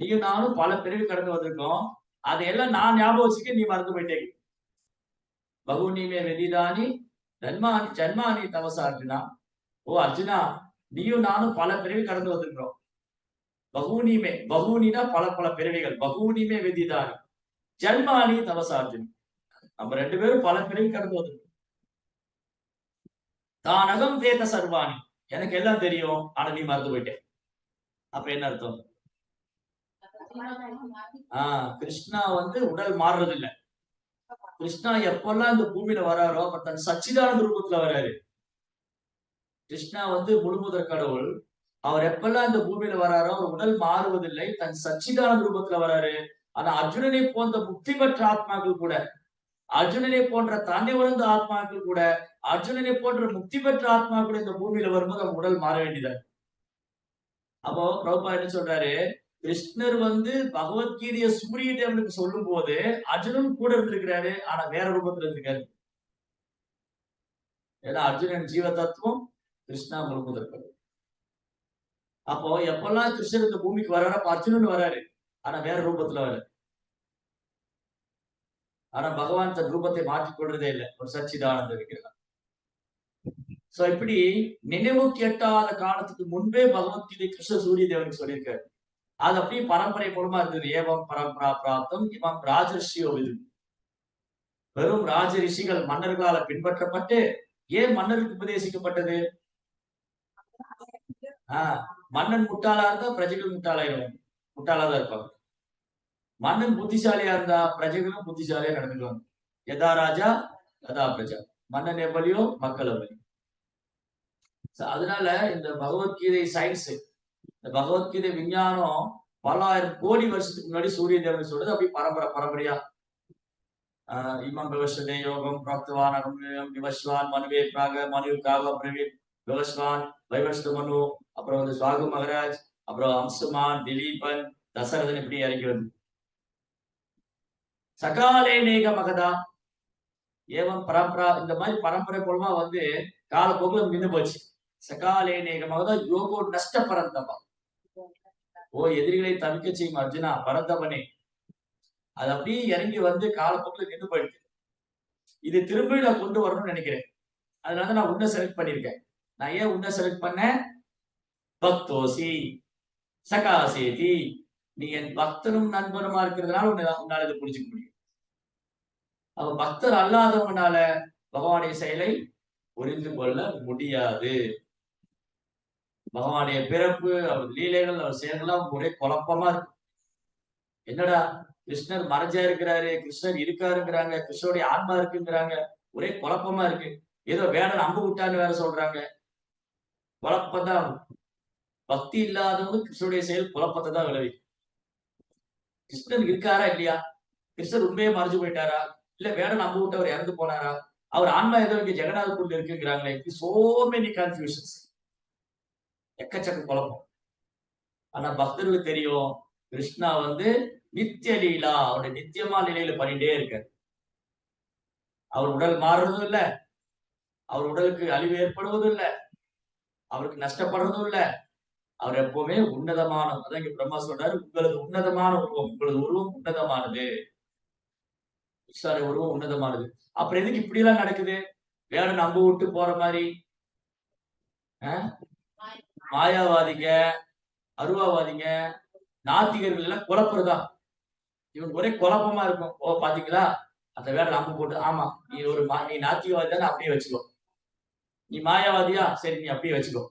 A: நீயும் நானும் பல பிறவி கடந்து வந்திருக்கோம். அதையெல்லாம் நான் ஞாபகம் வச்சுக்க, நீ மறந்து போயிட்டே. பகூனிமே வெதிதானி ஜன்மானி ஜன்மானி தவச அர்ஜுனா. ஓ அர்ஜுனா, நீயும் நானும் பல பிறவி கடந்து வந்திருக்கிறோம். பகூனிமே, பகூனினா பல பல பிறவிகள், பகூனிமே வெதிதானி ஜன்மானி தவச அர்ஜுனா. நம்ம 2 பேரும் பல பிறவி கடந்து வந்திருக்கோம். தானகம் வேத சர்வாணி, எனக்கு எல்லாம் தெரியும், ஆனா நீ மறந்து போயிட்டேன். அப்ப என்ன அர்த்தம்? கிருஷ்ணா உடல் மாறுறது இல்ல. கிருஷ்ணா எப்பெல்லாம் இந்த பூமியில வராரோ அப்ப தன் சச்சிதானந்த ரூபத்துல வராரு. கிருஷ்ணா முழுமுதற் கடவுள். அவர் எப்பெல்லாம் இந்த பூமியில வராரோ அவர் உடல் மாறுவதில்லை, தன் சச்சிதானந்த ரூபத்துல வராரு. ஆனா அர்ஜுனனை போன்ற முக்தி பெற்ற ஆத்மாக்கள் கூட, அர்ஜுனனை போன்ற தன்னை உணர்ந்த ஆத்மாக்கள் கூட, அர்ஜுனனை போன்ற முக்தி பெற்ற ஆத்மாக்கள் இந்த பூமியில வரும்போது அவங்க உடல் மாற வேண்டியது. அப்போ பிரபுபா என்ன சொல்றாரு, கிருஷ்ணர் பகவத்கீதைய சூரிய தேவனுக்கு சொல்லும் போது அர்ஜுனன் கூட இருந்திருக்கிறாரு, ஆனா வேற ரூபத்துல இருந்திருக்காரு. ஏன்னா அர்ஜுனன் ஜீவ தத்துவம், கிருஷ்ணா முழுமுதற்கடவுள். அப்போ எப்பெல்லாம் கிருஷ்ணர் இந்த பூமிக்கு வர்றாரு அப்ப அர்ஜுனன் வராரு, ஆனா வேற ரூபத்துல வர. ஆனா பகவான் தன் ரூபத்தை மாற்றிக் கொள்றதே இல்லை, ஒரு சச்சிதானந்தம் இருக்கிறார். சோ இப்படி நினைவு கேட்டாத காலத்துக்கு முன்பே பகவத்கீதை கிருஷ்ண சூரிய தேவனுக்கு சொல்லியிருக்காரு. அது அப்படியே பரம்பரை மூலமா இருந்தது. ஏவம் பரம்பரா பிராப்தம் இவம் ராஜர்ஷியோ விது. வெறும் ராஜ ரிஷிகள் மன்னர்களால பின்பற்றப்பட்டு, ஏன் மன்னருக்கு உபதேசிக்கப்பட்டது? மன்னன் முட்டாளா இருந்தா பிரஜைகள் முட்டாளாயிடுவாங்க, முட்டாளாதான் இருப்பாங்க. மன்னன் புத்திசாலியா இருந்தா பிரஜைகளும் புத்திசாலியா நடந்துக்குவாங்க. யதா ராஜா ததா பிரஜா. மன்னன் எவ்வளியோ மக்கள் எவ்வளி. அதனால இந்த பகவத்கீதை சயின்ஸ், இந்த பகவத்கீதை விஞ்ஞானம் பல ஆயிரம் கோடி வருஷத்துக்கு முன்னாடி சூரிய தேவன் சொல்றது அப்படி பரம்பரை பரம்பரையா இமம் விவஸ்வதே யோகம் பிராப்தவான் அகம் விவஸ்வான் மனுவே பிராக மனு காவ பிரவீன் விவஸ்வான் வைவஸ்து மனு, அப்புறம் வந்து சுவாகு மகராஜ், அப்புறம் அம்சுமான் திலீபன் தசரதன் இப்படி இறங்கி வந்து சகாலே நேக மகதா ஏவம் பரம்பரா இந்த மாதிரி பரம்பரை மூலமா வந்து காலப்போக்கில் நின்று போச்சு. சகாலே நேக மகதா யோகோ நஷ்ட பரந்தபா. ஓ எதிரிகளை தவிக்க செய்யும் அர்ஜுனா பரந்தவனே, அது அப்படியே இறங்கி வந்து காலப்போக்கில் நின்று போயிடுது. இது திரும்ப நான் கொண்டு வரணும்னு நினைக்கிறேன். அதனால நான் உன்னை செலக்ட் பண்ணிருக்கேன். நான் ஏன் உன்னை செலக்ட் பண்ணேன்? பக்தோசி சகாசேதி, நீ என் பக்தனும் நண்பனுமா இருக்கிறதுனால உன்னால இதை புரிஞ்சுக்க முடியும். அவ பக்தர் அல்லாதவங்கனால பகவானுடைய செயலை புரிந்து கொள்ள முடியாது. பகவானுடைய பிறப்பு, அவர் லீலைகள், அவர் செயல்கள்லாம் ஒரே குழப்பமா இருக்கு. என்னடா கிருஷ்ணர் மறைஞ்சா இருக்கிறாரு, கிருஷ்ணர் இருக்காருங்கிறாங்க, கிருஷ்ணருடைய ஆன்மா இருக்குங்கிறாங்க, ஒரே குழப்பமா இருக்கு. ஏதோ வேடன் அம்பு விட்டான்னு வேற சொல்றாங்க. குழப்பம்தான். பக்தி இல்லாதவங்க கிருஷ்ணருடைய செயல் குழப்பத்தை தான் விளைவிக்கும். கிருஷ்ணன் இருக்காரா இல்லையா? கிருஷ்ணர் உண்மையை மறைஞ்சு போயிட்டாரா? இல்ல வேடன் அம்பு விட்டு அவர் இறந்து போனாரா? அவர் ஆன்மா ஏதோ இங்க ஜெகநாதக்குள்ள இருக்குங்கிறாங்களே. சோ மெனி கன்ஃபியூஷன்ஸ், எக்கச்சக்க குழப்பம். ஆனா பக்தர்களுக்கு தெரியும் கிருஷ்ணா வந்து நித்திய லீலா, அவருடைய நித்தியமா நிலையில பண்ணிட்டே இருக்காரு. அவர் உடல் மாறுறதும் இல்ல, அவர் உடலுக்கு அழிவு ஏற்படுவதும் இல்ல, அவருக்கு நஷ்டப்படுறதும் இல்ல. அவர் எப்பவுமே உன்னதமான, அதான் இங்க பிரம்மா சொல்றாரு, உங்களது உன்னதமான உருவம், உங்களது உருவம் உன்னதமானது, கிருஷ்ணாவுடைய உருவம் உன்னதமானது. அப்புறம் எதுக்கு இப்படி எல்லாம் நடக்குது? வேடன் அம்பு விட்டு போற மாதிரி மாயாவாதிங்க, அருவாவாதிங்க, நாத்திகர்கள் எல்லாம் குழப்பறதா. இவன் ஒரே குழப்பமா இருக்கும். ஓ பாத்தீங்களா, அந்த வேடன் அம்பு போட்டு, ஆமா நீ ஒரு நீ நாத்திகவாதி தானே, அப்படியே வச்சுக்கோ. நீ மாயாவாதியா, சரி நீ அப்படியே வச்சுக்கோ.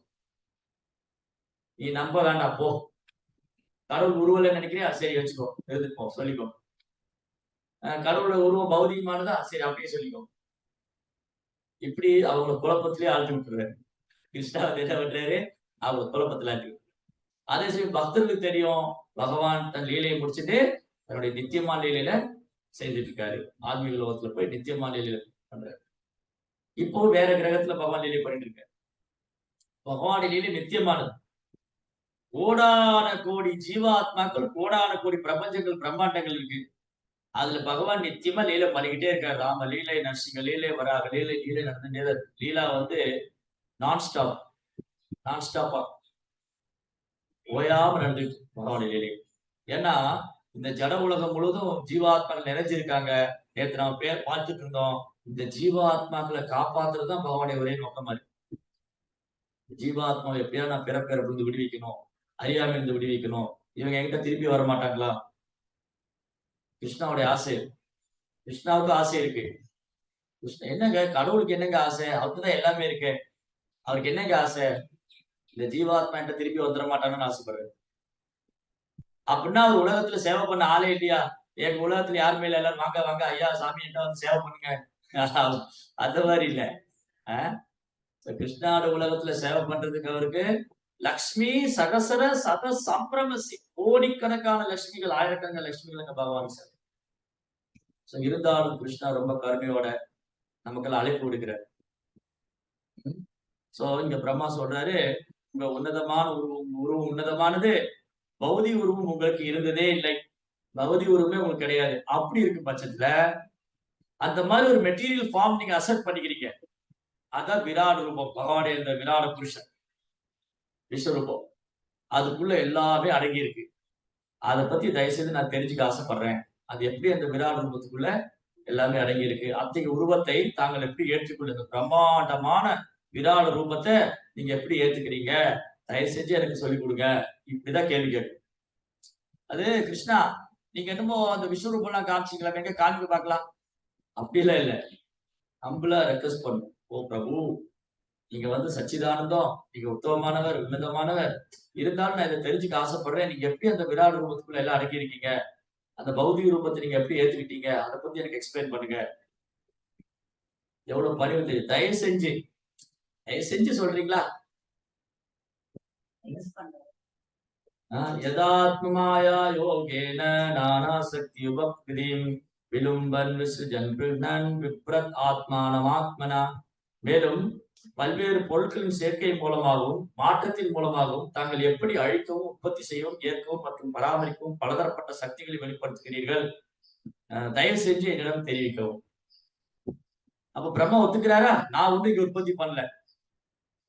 A: நீ நம்ப வேண்டாம் போ. கடவுள் உருவல நினைக்கிறியா, சரி வச்சுக்கோ, எழுதுப்போ சொல்லிக்கோ. கடவுளோட உருவம் பௌதிகமானதா, சரி அப்படியே சொல்லிக்கோ. இப்படி அவங்க குழப்பத்திலேயே ஆழ்த்தி விட்டுறாரு. கிருஷ்ணா என்ன பண்றாரு, அவங்க குழப்பத்துல ஆழ்த்தி. அதே சமயம் பக்தர்களுக்கு தெரியும் பகவான் தன் லீலையை முடிச்சுட்டு தன்னுடைய நித்தியமான லீலையில செய்துட்டு இருக்காரு. ஆன்மீக லோகத்துல போய் நித்தியமான லீலையில பண்றாரு. இப்போ வேற கிரகத்துல பகவான் லீலை பண்ணிட்டு இருக்காரு. பகவான் லீலை நித்தியமானது. கோடான கோடி ஜீவாத்மாக்கள், கோடான கோடி பிரபஞ்சங்கள், பிரம்மாண்டங்கள் இருக்கு. அதுல பகவான் நித்தியமா லீலை பண்ணிக்கிட்டே இருக்காரு. ராம லீலை, நரசிங்க லீலை, வராக லீலை, லீலை நடந்துட்டே தான் இருக்கு. லீலா வந்து நான் ஸ்டாப், நான் ஸ்டாப்பா ஓயாம நடந்துட்டு பகவான் லீலை. ஏன்னா இந்த ஜட உலகம் முழுவதும் ஜீவாத்மாக்கள் நிறைஞ்சிருக்காங்க. நேற்று நம்ம பேர் பார்த்துட்டு இருந்தோம். இந்த ஜீவாத்மாக்களை காப்பாத்துறதுதான் பகவானுடைய ஒரே நோக்கமா இருக்கு. ஜீவாத்மாவை எப்படியா நான் பிறப்பிறப்பு விடுவிக்கணும், அறியாமை இருந்து விடுவிக்கணும். இவங்க என்கிட்ட திருப்பி வர மாட்டாங்களா? கிருஷ்ணாவுடைய ஆசை. கிருஷ்ணாவுக்கு ஆசை இருக்கு. கிருஷ்ணா என்னங்க, கடவுளுக்கு என்னங்க ஆசை? அவருக்குதான் எல்லாமே இருக்கு. அவருக்கு என்னங்க ஆசை? இந்த ஜீவாத்மா என்கிட்ட திருப்பி வந்துட மாட்டான்னு ஆசைப்படுறாரு. அப்படின்னா அவர் உலகத்துல சேவை பண்ண ஆளே இல்லையா? எங்க உலகத்துல யாருமே இல்ல, எல்லாரும் வாங்க வாங்க ஐயா சாமி என்கிட்ட வந்து சேவை பண்ணுங்க. அந்த மாதிரி இல்ல. கிருஷ்ணாவோட உலகத்துல சேவை பண்றதுக்கு அவருக்கு லக்ஷ்மி சகசர சத சம்பிரமசி, கோடிக்கணக்கான லட்சுமிகள், ஆயிரக்கணக்கான லட்சுமிகள் அங்க பகவான் சார். இருந்தாலும் கிருஷ்ணா ரொம்ப கருமையோட நமக்கெல்லாம் அழைப்பு விடுக்கிறார். சோ இங்க பிரம்மா சொல்றாரு, உங்க உன்னதமான உருவம் உன்னதமானது, பௌதி உருவம் உங்களுக்கு இருந்ததே இல்லை, பௌதி உருவமே உங்களுக்கு கிடையாது. அப்படி இருக்கு பட்சத்துல அந்த மாதிரி ஒரு மெட்டீரியல் ஃபார்ம் நீங்க அசெப்ட் பண்ணிக்கிறீங்க. அதான் விராட் ரூபம், பகவானுடைய இந்த விராட புருஷன் விஸ்வரூபம். அதுக்குள்ள எல்லாமே அடங்கி இருக்கு. அதை பத்தி தயவுசெய்து நான் தெரிஞ்சுக்க ஆசைப்படுறேன். அது எப்படி அந்த விராட் ரூபத்துக்குள்ள எல்லாமே அடங்கி இருக்கு, அத்தகைய உருவத்தை தாங்கள் எப்படி ஏற்றுக்கொள்ளுங்க, பிரம்மாண்டமான விராட ரூபத்தை நீங்க எப்படி ஏத்துக்கிறீங்க, தயவு செஞ்சு எனக்கு சொல்லிக் கொடுங்க. இப்படிதான் கேள்வி கேட்கும். அது கிருஷ்ணா நீங்க என்னமோ அந்த விஸ்வரூபம் எல்லாம் காமிச்சிங்களா, எங்க காமிக்க பார்க்கலாம். அப்படிலாம் இல்ல, நம்மள ரெக்வஸ்ட் பண்ணும். ஓ பிரபு, நீங்க வந்து சச்சிதானந்தம், நீங்க உத்தமமானவர், உன்னதமானவர். இருந்தாலும் நான் இதை தெரிஞ்சுக்க ஆசைப்படுறேன். நீங்க எப்படி அந்த விராட் ரூபத்துக்குள்ள எல்லாம் அடக்கி இருக்கீங்க? அந்த பௌதிக ரூபத்தை நீங்க எப்படி ஏத்துக்கிட்டீங்க? அதை பத்தி எனக்கு எக்ஸ்பிளைன் பண்ணுங்க. எவ்வளவு பணிவு தெரியும். தயவு செஞ்சு சொல்றீங்களா? யதாத்மமாயா யோகேன நானாசக்தி உபக்திம் விலும்பன் விசுஜன் பிருணன் விப்ரத் ஆத்மானமாத்மனா. மேலும் பல்வேறு பொருட்களின் சேர்க்கை மூலமாகவும் மாற்றத்தின் மூலமாகவும் தாங்கள் எப்படி அழிக்கவும் உற்பத்தி செய்யவும் ஏற்கவும் மற்றும் பராமரிக்கவும் பலதரப்பட்ட சக்திகளை வெளிப்படுத்துகிறீர்கள், தயவு செஞ்சு என்னிடம் தெரிவிக்கவும். அப்ப பிரம்மா ஒத்துக்கிறாரா? நான் ஒண்ணு இங்க உற்பத்தி பண்ணல,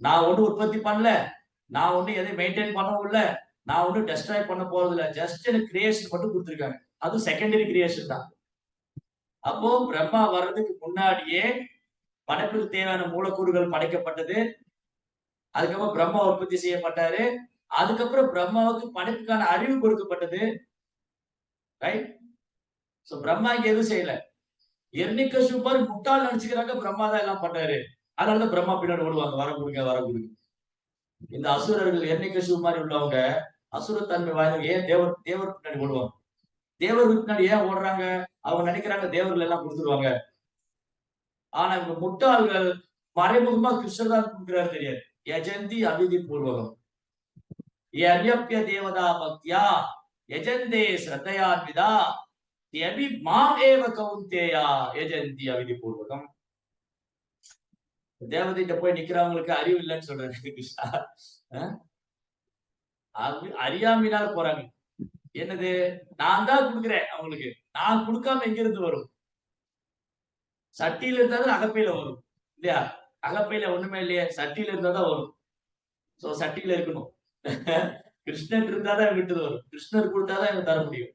A: நான் ஒண்ணு உற்பத்தி பண்ணல, நான் ஒண்ணு எதையும் மெயின்டைன் பண்ணவும் இல்ல, நான் ஒண்ணு டெஸ்ட்ராய் பண்ண போறது இல்ல. ஜஸ்ட் எனக்கு கிரியேஷன் மட்டும் கொடுத்துருக்காங்க. அது செகண்டரி கிரியேஷன் தான். அப்போ பிரம்மா வர்றதுக்கு முன்னாடியே படைப்புக்கு தேவையான மூலக்கூறுகள் படைக்கப்பட்டது. அதுக்கப்புறம் பிரம்மா உற்பத்தி செய்யப்பட்டாரு. அதுக்கப்புறம் பிரம்மாவுக்கு படைப்புக்கான அறிவு கொடுக்கப்பட்டது. ரைட்? சோ பிரம்மா இங்க எதுவும் செய்யல. எர்ணிகசிபு முட்டாள் நினைச்சுக்கிறாங்க பிரம்மா தான் எல்லாம் பண்ணாரு. அதனாலதான் பிரம்மா பின்னாடி ஓடுவாங்க, வர கொடுங்க வர கொடுங்க. இந்த அசுரர்கள் எர்ணிகசிபு மாதிரி உள்ளவங்க அசுரத்தன்மை வாய்ந்தவங்க ஏன் தேவர் பின்னாடி ஓடுவாங்க? தேவர் பின்னாடி ஏன் ஓடுறாங்க? அவங்க நினைக்கிறாங்க தேவர்கள் எல்லாம் கொடுத்துருவாங்க. ஆனா இவங்க முட்டாள்கள் மறைமுகமா கிருஷ்ணர் தான் கொடுக்கிறாரு தெரியாது. யஜந்தி அவிதி பூர்வகம். யஜ்யப்ய தேவதா பக்தியா யஜந்தே ஸ்ரத்தையான்விதா யபி மாம் ஏவ கௌந்தேயா யஜந்தி அவிதி பூர்வகம். தேவதைகிட்ட போய் நிக்கிறவங்களுக்கு அறிவு இல்லைன்னு சொல்றாரு கிருஷ்ணா. அறியாமையினால போறாங்க. என்னது? நான் தான் கொடுக்குறேன் அவங்களுக்கு. நான் கொடுக்காம எங்க இருந்து வரும்? சட்டியில இருந்தாலும் அகப்பையில வரும் இல்லையா? அகப்பையில ஒண்ணுமே இல்லையே, சட்டியில இருந்தா தான் வரும். சோ சட்டியில இருக்கணும். கிருஷ்ணன் இருந்தாதான் விட்டுது வரும். கிருஷ்ணர் கொடுத்தாதான் எனக்கு தர முடியும்.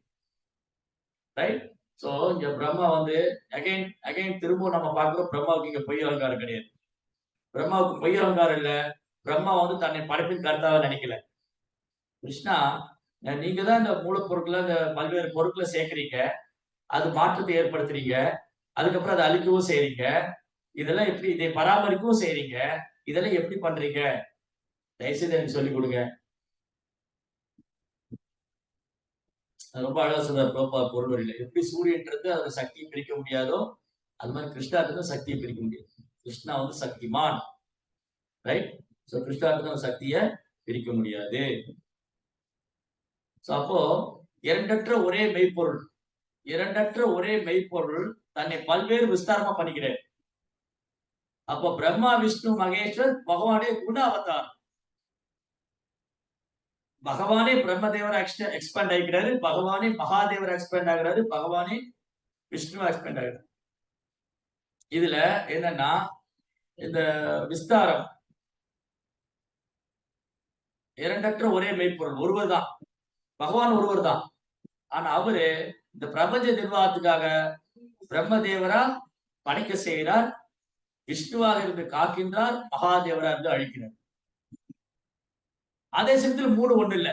A: ரைட்? சோ இங்க பிரம்மா வந்து அகைன் திரும்ப நம்ம பார்க்கிறோம், பிரம்மாவுக்கு இங்க பொய் அலங்காரம் கிடையாது. பிரம்மாவுக்கு பொய் அலங்காரம் இல்ல. பிரம்மா வந்து தன்னை படைப்பின் கர்த்தாவை நினைக்கல. கிருஷ்ணா, நீங்க தான் இந்த மூலப்பொருட்களை, இந்த பல்வேறு பொருட்களை சேர்க்கிறீங்க, அது மாற்றத்தை ஏற்படுத்துறீங்க, அதுக்கப்புறம் அதை அழிக்கவும் செய்றீங்க, இதெல்லாம் எப்படி, இதை பராமரிக்கவும் செய்றீங்க, இதெல்லாம் எப்படி பண்றீங்க? தயவுசெய்து எனக்கு சொல்லிக் கொடுங்க. ரொம்ப அழகா சொல்றார் பிரபுபாத் பொருள் வரியில. எப்படி சூரியன்றது அதோட சக்தியை பிரிக்க முடியாதோ, அது மாதிரி கிருஷ்ணாட்டு சக்தியை பிரிக்க முடியாது. கிருஷ்ணா வந்து சக்திமான். ரைட்? சோ கிருஷ்ணாட்டு சக்தியை பிரிக்க முடியாது. அப்போ இரண்டற்ற ஒரே மெய்ப்பொருள், இரண்டற்ற ஒரே மெய்ப்பொருள் தன்னை பல்வேறு விஸ்தாரமா பண்ணிக்கிறேன். அப்போ பிரம்மா விஷ்ணு மகேஸ்வர் பகவானே குண அவதார். பகவானே பிரம்மதேவரா எக்ஸ்பேண்ட் ஆகிக்கிறாரு, பகவானே மகாதேவர் எக்ஸ்பேண்ட் ஆகிறாரு, பகவானே விஷ்ணு எக்ஸ்பேண்ட் ஆகிறாரு. இதுல என்னன்னா இந்த விஸ்தாரம், இரண்டற்ற ஒரே மெய்ப்பொருள் ஒருவர் தான், பகவான் ஒருவர் தான். ஆனா அவரு இந்த பிரபஞ்ச நிர்வாகத்துக்காக பிரம்மதேவரா படைக்க செய்கிறார், விஷ்ணுவாக இருந்து காக்கின்றார், மகாதேவரா இருந்து அழிக்கிறார். அதே சமயத்தில் மூணு ஒண்ணு இல்ல.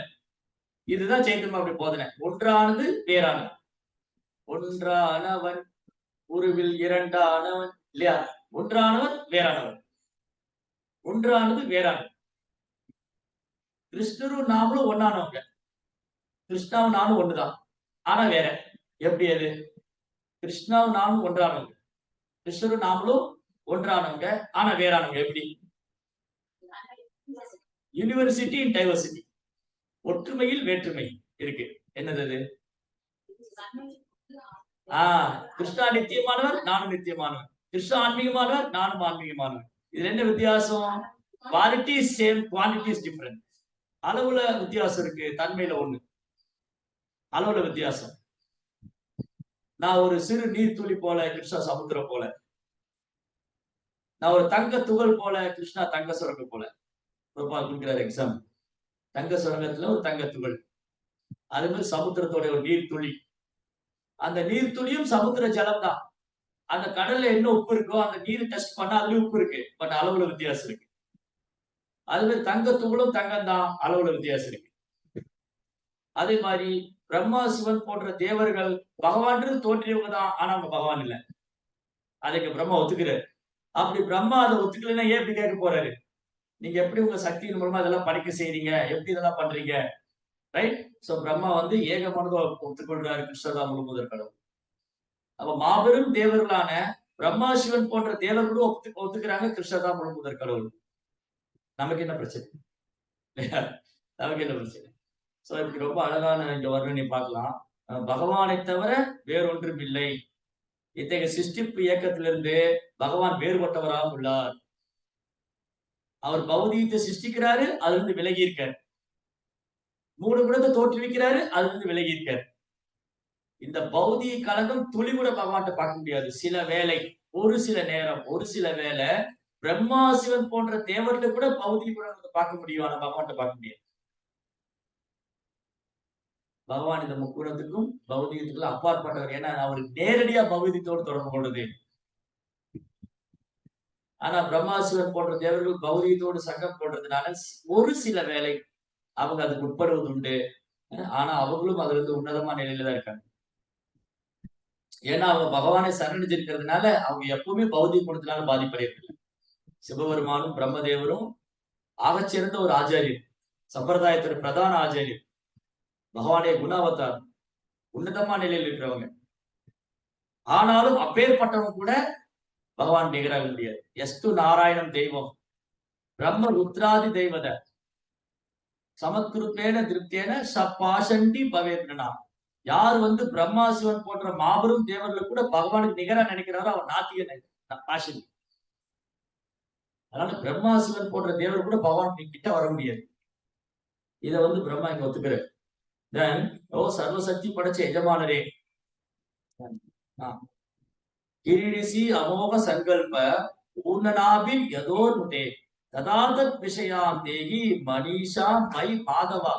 A: இதுதான் சைத்தன்யம் அப்படி போதனை. ஒன்றானது வேறானது. ஒன்றானவன் உருவில் இரண்டானவன் இல்லையா? ஒன்றானவன் வேறானவன், ஒன்றானது வேறானது. கிருஷ்ணரும் நாமளும் ஒன்னானவங்க. கிருஷ்ணாவும் நானும் ஒண்ணுதான், ஆனா வேற. எப்படி அது? கிருஷ்ணாவும் நானும் ஒன்றானவங்க, கிருஷ்ணரும் நாமளும் ஒன்றானவங்க, ஆனா வேறானவங்க. எப்படி? யூனிவர்சிட்டி இன் டைவர்சிட்டி, ஒற்றுமையில் வேற்றுமை இருக்கு. என்னது அது? கிருஷ்ணா நித்தியமானவர், நானும் நித்தியமானவர். கிருஷ்ணா ஆன்மீகமானவர், நானும் ஆன்மீகமானவர். இதுல என்ன வித்தியாசம்? Quality same, quantity different. அளவுல வித்தியாசம் இருக்கு, தன்மையில ஒண்ணு, அளவுல வித்தியாசம். நான் ஒரு சிறு நீர் துளி போல, கிருஷ்ணா சமுத்திரம் போல. நான் ஒரு தங்க துகள் போல, கிருஷ்ணா தங்க சுரங்க போல. கொடுக்கிறார் எக்ஸாம். தங்க சுரங்கத்துல ஒரு தங்க துகள், அது மாதிரி சமுத்திரத்தோட ஒரு நீர் துளி. அந்த நீர் துளியும் சமுத்திர ஜலம் தான். அந்த கடல்ல என்ன உப்பு இருக்கோ அந்த நீர் டெஸ்ட் பண்ணா அதுலயும் உப்பு இருக்கு, பட் அளவுல வித்தியாசம் இருக்கு. அது மாதிரி தங்க துகளும் தங்கம் தான், அளவுல வித்தியாசம் இருக்கு. அதே மாதிரி பிரம்மா சிவன் போன்ற தேவர்கள் பகவான் தோன்றியவங்க தான், ஆனா அவங்க பகவான் இல்ல. அதுக்கு பிரம்மா ஒத்துக்கிறாரு. அப்படி பிரம்மா அதை ஒத்துக்கலைன்னா ஏன் இப்படி கேட்க போறாரு? நீங்க எப்படி உங்க சக்தியின் மூலமா இதெல்லாம் படைக்க செய்றீங்க, எப்படி இதெல்லாம் பண்றீங்க, ரைட்? சோ பிரம்மா வந்து ஏக மனதா ஒத்துக்கொள்றாரு கிருஷ்ணர் முழு முதற் கடவுள். அப்ப மாபெரும் தேவர்களான பிரம்மா சிவன் போன்ற தேவர்களும் ஒத்துக்கிறாங்க கிருஷ்ணர் தான் முழு முதற் கடவுள். நமக்கு என்ன பிரச்சனை? நமக்கு என்ன பிரச்சனை? சோ இப்படி ரொம்ப அழகான இங்க வர்ணனை பார்க்கலாம். பகவானை தவிர வேறொன்றும் இல்லை. இத்தகைய சிருஷ்டிப்பு இயக்கத்திலிருந்து பகவான் வேறுபட்டவராக உள்ளார். அவர் பௌதீகத்தை சிருஷ்டிக்கிறாரு, அதுல இருந்து விலகி இருக்காரு. 3 குணத்தை தோற்றுவிக்கிறாரு, அதுல இருந்து விலகி இருக்காரு. இந்த பௌதிக கழகம் துளி கூட பகவான்கிட்ட பார்க்க முடியாது. சில வேளை, ஒரு சில நேரம், ஒரு சில வேளை பிரம்மா சிவன் போன்ற தேவர்களை கூட பௌதிக குணத்தை பார்க்க முடியும். ஆனா பகவான்கிட்ட பார்க்க முடியாது. பகவான் இந்த முக்குணத்துக்கும் பௌதிகத்துக்கும் அப்பாற்பட்டவர். ஏன்னா அவருக்கு நேரடியா பௌதிகத்தோடு தொடர்பு கொள்றது. ஆனா பிரம்மா சிவன் போன்ற தேவர்கள் பௌதிகத்தோடு சங்கம் போடுறதுனால ஒரு சில வேளை அவங்க அதுக்கு உட்படுவது உண்டு. ஆனா அவங்களும் அதுல இருந்து உன்னதமான நிலையில தான் இருக்காங்க. ஏன்னா அவங்க பகவானை சரணடைஞ்சிருக்கிறதுனால அவங்க எப்பவுமே பௌதிக குணத்தினால பாதிப்படையவில்லை. சிவபெருமானும் பிரம்மதேவரும் ஆகச்சிறந்த ஒரு ஆச்சாரியர், சம்பிரதாயத்தோட பிரதான ஆச்சாரியர், பகவானுடைய குணாவதார், உன்னதமான நிலையில் இருக்கிறவங்க. ஆனாலும் அப்பேற்பட்டவங்க கூட பகவான் நிகராக முடியாது. எஸ்து நாராயணம் தெய்வம் பிரம்ம ருத்ராதி தெய்வத சமத்ருத்தேன திருப்தேன சப்பாசண்டி பவேத்னா. யார் வந்து பிரம்மா சிவன் போன்ற மாபெரும் தேவர்களை கூட பகவானுக்கு நிகரா நினைக்கிறாரோ அவர் நாத்திகன் பாஷன். அதனால பிரம்மா சிவன் போன்ற தேவர் கூட பகவான் கிட்ட வர முடியாது. இதை வந்து பிரம்மா இங்க ஒத்துக்கிறார். தென் ஓ சர்வசக்தி படைச்ச எஜமானரே, கிரீடிசி அமோக சங்கல்ப பூர்ணனாபின் யதோர்முதே ததார்த்த விஷயாம் தேகி மனிஷா மை மாதவா.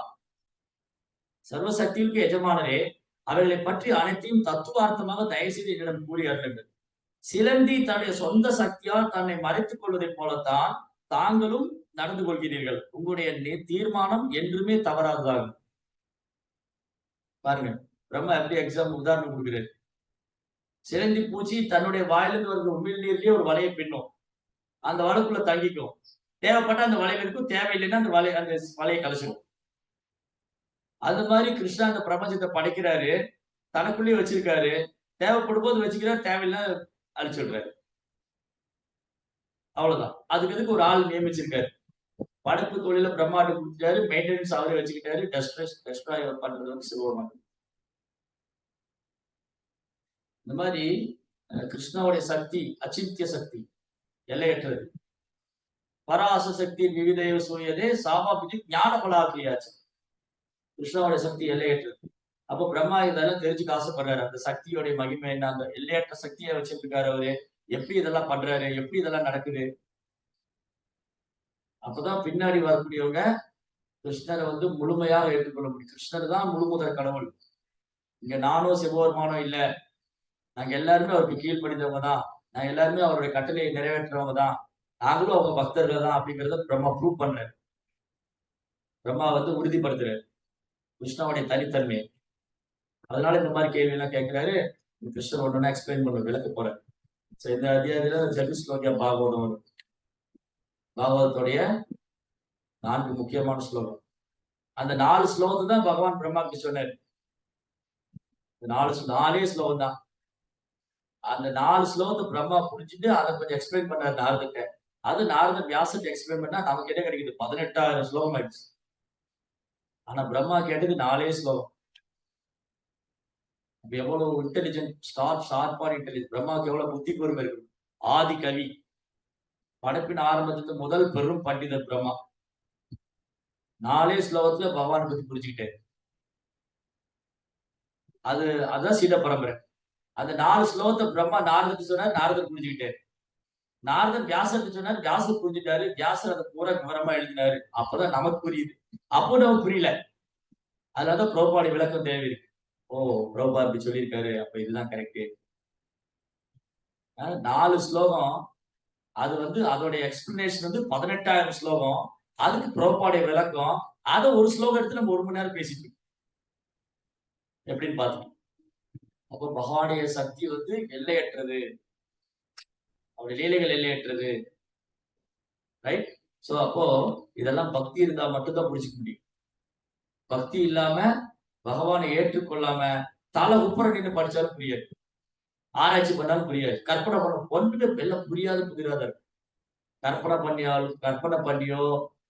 A: சர்வசக்திக்கு எஜமானரே, அவர்களை பற்றி அனைத்தையும் தத்துவார்த்தமாக தயவு செய்து என்னிடம் கூறியார்கள். சிலந்தி தன்னுடைய சொந்த சக்தியால் தன்னை மறைத்துக் கொள்வதைப் போலத்தான் தாங்களும் நடந்து கொள்கிறீர்கள். உங்களுடைய தீர்மானம் என்றுமே தவறாததாகும். பாருங்க, பிரம்மா எப்படி எக்ஸாம் உதாரணம் கொடுக்கிறார். சிலந்தி பூச்சி தன்னுடைய வாயிலிருந்து வருகிற உமிழ் நீர்லயே ஒரு வலையை பின்னும். அந்த வலைக்குள்ள தங்கிக்கும். தேவைப்பட்ட அந்த வலையில இருக்கும், தேவையில்லைன்னா அந்த வலையை கலைச்சிடும். அது மாதிரி கிருஷ்ணா அந்த பிரபஞ்சத்தை படைக்கிறாரு, தனக்குள்ளேயே வச்சிருக்காரு. தேவைப்படும் போது வச்சுக்கிறாரு, தேவையில்லை அழிச்சு விடுறாரு. அவ்வளவுதான். அதுக்கு எதுக்கு ஒரு ஆள் நியமிச்சிருக்காரு. படைப்பு தொழில பிரம்மாண்ட கொடுத்துட்டாரு, மெயின்டெனன்ஸ் அவரே வச்சுக்கிட்டாரு. டெஸ்ட்ராய் பண்றது வந்து சிவபெருமான். இந்த மாதிரி கிருஷ்ணாவுடைய சக்தி அச்சிந்திய சக்தி, எல்லையற்றது. பராச சக்தி விவிதேவ சூரியதே சாமாபிதி ஞான பலாக்கியாச்சு. கிருஷ்ணாவுடைய சக்தி எல்லையற்றது. அப்போ பிரம்மா இதெல்லாம் தெரிஞ்சுக்க ஆசைப்படுறாரு. அந்த சக்தியோடைய மகிமை என்ன, அந்த எல்லையற்ற சக்தியை வச்சிருக்காரு அவரு. எப்படி இதெல்லாம் பண்றாரு, எப்படி இதெல்லாம் நடக்குது. அப்பதான் பின்னாடி வரக்கூடியவங்க கிருஷ்ணரை வந்து முழுமையாக ஏற்றுக்கொள்ள முடியும். கிருஷ்ணர் தான் முழு முதற் கடவுள். இங்க நானும் சிவபெருமானும் இல்ல, நாங்க எல்லாருமே அவருக்கு கீழ்ப்படிந்தவங்க தான், நாங்க எல்லாருமே அவருடைய கட்டளையை நிறைவேற்றுறவங்க தான், நாங்களும் அவங்க பக்தர்கள் தான் அப்படிங்கறத பிரம்மா ப்ரூவ் பண்றாரு. பிரம்மா வந்து உறுதிப்படுத்துறாரு கிருஷ்ணாவுடைய தனித்தன்மை. அதனால இந்த மாதிரி கேள்வி எல்லாம் கேட்கிறாரு. கிருஷ்ணர் ஒண்ணு எக்ஸ்பிளைன் பண்ண விளக்க போறேன். இந்த அத்தியாயத்துல ஜெபிஸ்லோகியா பாகவதம் வரும். பாகவதத்துடைய 4 முக்கியமான ஸ்லோகம். அந்த 4 ஸ்லோகத்தை தான் பகவான் பிரம்மாக்கு சொன்னார். 4 ஸ்லோகம் தான். அந்த 4 ஸ்லோகத்தை பிரம்மா புரிஞ்சுட்டு அதை கொஞ்சம் எக்ஸ்பிளைன் பண்ணார் நாரதுட்ட. அது நாரதன் வியாசத்தை எக்ஸ்பிளைன் பண்ணா நமக்கு என்ன கிடைக்குது, 18,000 ஸ்லோகம் ஆயிடுச்சு. ஆனா பிரம்மா கேட்டது 4 ஸ்லோகம். எவ்வளவு இன்டெலிஜென்ட், ஷார்ப்பான இன்டெலிஜென்ட். பிரம்மாவுக்கு எவ்வளவு புத்தி கூர்மை இருக்கு. ஆதி கவி, படைப்பின் ஆரம்பத்துக்கு முதல் பெரும் பண்டிதர் பிரம்மா. 4 ஸ்லோகத்துல பகவான் பத்தி புரிஞ்சுக்கிட்டாரு. அதுதான் சீட பரம்பரை. அந்த 4 ஸ்லோகத்தை பிரம்மா நாரதத்துக்கு சொன்னார், நாரதர் புரிஞ்சுக்கிட்டாரு. நாரதன் வியாசருக்கு சொன்னார், வியாசர் புரிஞ்சுட்டாரு. வியாசர் அதை பூரா விவரமா எழுதினாரு. அப்பதான் நமக்கு புரியுது. அப்போ நமக்கு புரியல. அதனாலதான் புரோபாடி விளக்கம் தேவை இருக்கு. ஓ, புரோபா இப்படி சொல்லியிருக்காரு, அப்ப இதுதான் கரெக்ட். 4 ஸ்லோகம். அது வந்து அதோட எக்ஸ்பிளனேஷன் வந்து 18,000 ஸ்லோகம். அதுக்கு புரோபாடைய விளக்கம். அதை ஒரு ஸ்லோகம் எடுத்து நம்ம 1 மணி நேரம் பேசிட்டு எப்படின்னு பாத்தோம். அப்போ பகவானுடைய சக்தி வந்து எல்லையற்றது, அவருடைய லீலைகள் எல்லையற்றது. ரைட்? சோ அப்போ இதெல்லாம் பக்தி இருந்தா மட்டும்தான் புரிஞ்சுக்க முடியும். பக்தி இல்லாம பகவானை ஏற்றுக்கொள்ளாம தலை உப்புற நின்று படிச்சாலும் புரியாது, ஆராய்ச்சி பண்ணாலும் புரியாது, கற்பனை பண்ண ஒன்றுமே எல்லாம் புரியாத கற்பனை பண்ணியோ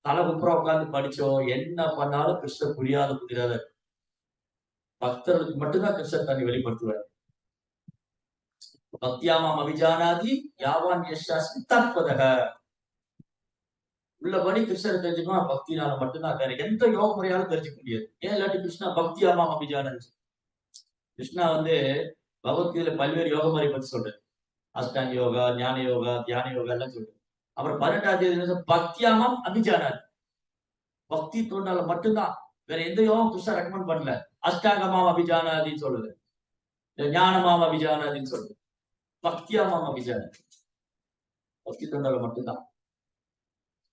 A: தலை உப்புற உட்கார்ந்து படிச்சோ என்ன பண்ணாலும் கிருஷ்ணர் புரியாத பக்தர்களுக்கு மட்டும்தான் கிருஷ்ணர் தன்னை வெளிப்படுத்துவார். பக்தியாமாம் அபிஜானாதி யாவான் யசாஸ்மி தத்வதக. உள்ளபடி கிருஷ்ணரை தெரிஞ்சுக்கணும் பக்தினால மட்டும்தான், வேற எந்த யோக முறையாலும் தெரிஞ்சுக்க முடியாது. ஏன் இல்லாட்டி கிருஷ்ணா பக்தியாமாம் அபிஜானாதி. கிருஷ்ணா பகவத்கீதையில பல்வேறு யோக முறை பத்தி சொல்றாரு. அஷ்டாங்க யோகா, ஞான யோகா, தியான யோகா எல்லாம் சொல்றாரு. அப்புறம் 18வது பக்தியாமாம் அபிஜானாதி. பக்தி தோண்டால மட்டும்தான், வேற எந்த யோகம் கிருஷ்ணா ரெக்கமெண்ட் பண்ணல. அஷ்டாங்கமாம் அபிஜானாதின்னு சொல்லுது, ஞானமாம் அபிஜானாதின்னு சொல்லுது, பக்தியாமாம் அபிஜானாதி. பக்தி தொண்டால மட்டும்தான்.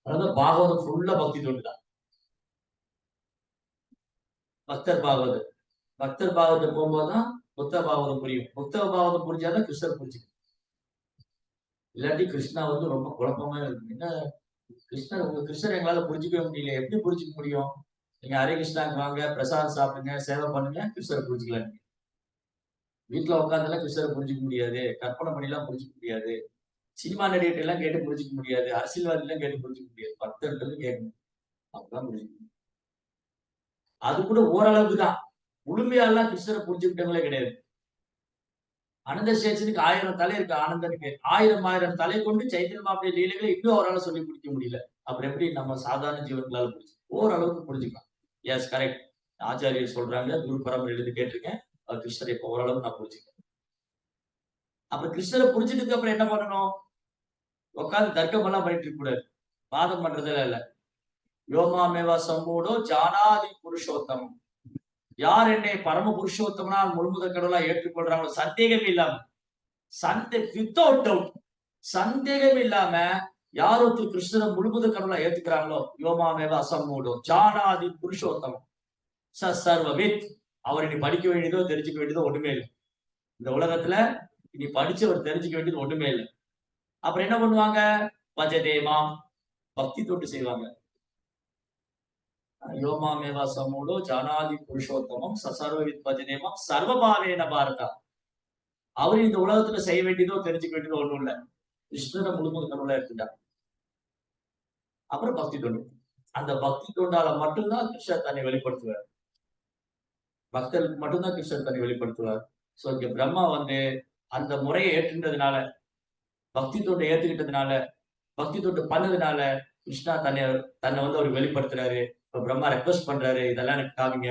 A: அதாவது பாகவதம் ஃபுல்லா பக்தி தொண்டுதான். பக்தர் பாகவதம் போகும்போதுதான் புத்த பாகவதம் புரியும். புத்த பாகவதம் புரிஞ்சாதான் கிருஷ்ணர் புரிஞ்சுக்கும். இல்லாட்டி கிருஷ்ணா ரொம்ப குழப்பமா இருக்கு. என்ன கிருஷ்ணர் எங்களால புரிஞ்சுக்கவே முடியல, எப்படி புரிஞ்சுக்க முடியும்? நீங்க ஹரே கிருஷ்ணாக்கு வாங்க, பிரசாதம் சாப்பிடுங்க, சேவை பண்ணுங்க, கிருஷ்ணரை புரிஞ்சுக்கலாம். வீட்டுல உட்காந்துலாம் கிருஷ்ணரை புரிஞ்சுக்க முடியாது, கற்பனை பண்ணிலாம் புரிஞ்சுக்க முடியாது, சினிமா நடிகர்கள் எல்லாம் கேட்டு புரிஞ்சுக்க முடியாது, அரசியல்வாதி எல்லாம் கேட்டு புரிஞ்சுக்க முடியாது, பக்தர்கள் கேட்கணும், அப்பதான் புரிஞ்சுக்க. அது கூட ஓரளவுக்கு தான், முழுமையாலாம் கிருஷ்ணரை புரிஞ்சுக்கிட்டவங்களே கிடையாது. அனந்த சேஷனுக்கு 1000 தலை இருக்கு, ஆனந்தனுக்கு 1000 தலை கொண்டு சைத்தன்ய மாப்பிள்ளை லீலைகளை இன்னும் அவரால் சொல்லி முடிக்க முடியல. அப்புறம் எப்படி நம்ம சாதாரண ஜீவன்களால புரிஞ்சு ஓரளவுக்கு புரிஞ்சுக்கலாம். எஸ் கரெக்ட், ஆச்சாரியர் சொல்றாங்க, குரு பரம்பரை எழுதி கேட்டிருக்கேன், கிருஷ்ணரை இப்ப ஓரளவுக்கு நான் புரிஞ்சுக்கிறேன். அப்புறம் கிருஷ்ணரை புரிஞ்சுட்டு அப்புறம் என்ன பண்ணணும்? உட்காந்து தர்க்கம் எல்லாம் பண்ணிட்டு இருக்க கூடாது, வாதம் பண்றதுல இல்ல. யோமாமேவா சம்மூடோ ஜானாதி புருஷோத்தம். யார் என்னை பரம புருஷோத்தமனா முழுமுதற் கடவுளா ஏற்றுக்கொள்றாங்களோ சந்தேகம் இல்லாம, வித்தவுட் டவுட், சந்தேகம் இல்லாம யார் ஒருத்தர் கிருஷ்ணரை முழுமுதற் கடவுளா ஏத்துக்கிறாங்களோ, யோமாமேவா அசம்மூடோ ஜானாதி புருஷோத்தமம் சர்வவித். அவர் இனி படிக்க வேண்டியதோ தெரிஞ்சுக்க வேண்டியதோ ஒண்ணுமே இல்லை. இந்த உலகத்துல இனி படிச்சவர் தெரிஞ்சுக்க வேண்டியது ஒண்ணுமே இல்லை. அப்புறம் என்ன பண்ணுவாங்க? பஜதேமாம், பக்தி தொண்டு செய்வாங்க. யோமாமேவா சமூடோ ஜானாதி புருஷோத்தமம் சர்வவித் பஜதேமாம் சர்வபாவேன பாரதா. அவர் இந்த உலகத்துல செய்ய வேண்டியதோ தெரிஞ்சுக்க வேண்டியதோ ஒண்ணும் இல்லை, கிருஷ்ணரை முழுமுதற் கடவுளா எடுத்துட்டார். அப்புறம் பக்தி தொண்டு. அந்த பக்தி தொண்டால மட்டும்தான் கிருஷ்ணர் தன்னை வெளிப்படுத்துவார், பக்தர்களுக்கு மட்டும்தான் கிருஷ்ணர் தன்னை வெளிப்படுத்துவார். சோ இங்க பிரம்மா அந்த முறையை ஏற்றுன்றதுனால, பக்தி தொண்டை ஏத்துக்கிட்டதுனால, பக்தி தொண்டு பண்ணதுனால கிருஷ்ணா தன்னை அவர் வெளிப்படுத்துறாரு. இப்ப பிரம்மா ரெக்வஸ்ட் பண்றாரு, இதெல்லாம் எனக்கு காமிங்க.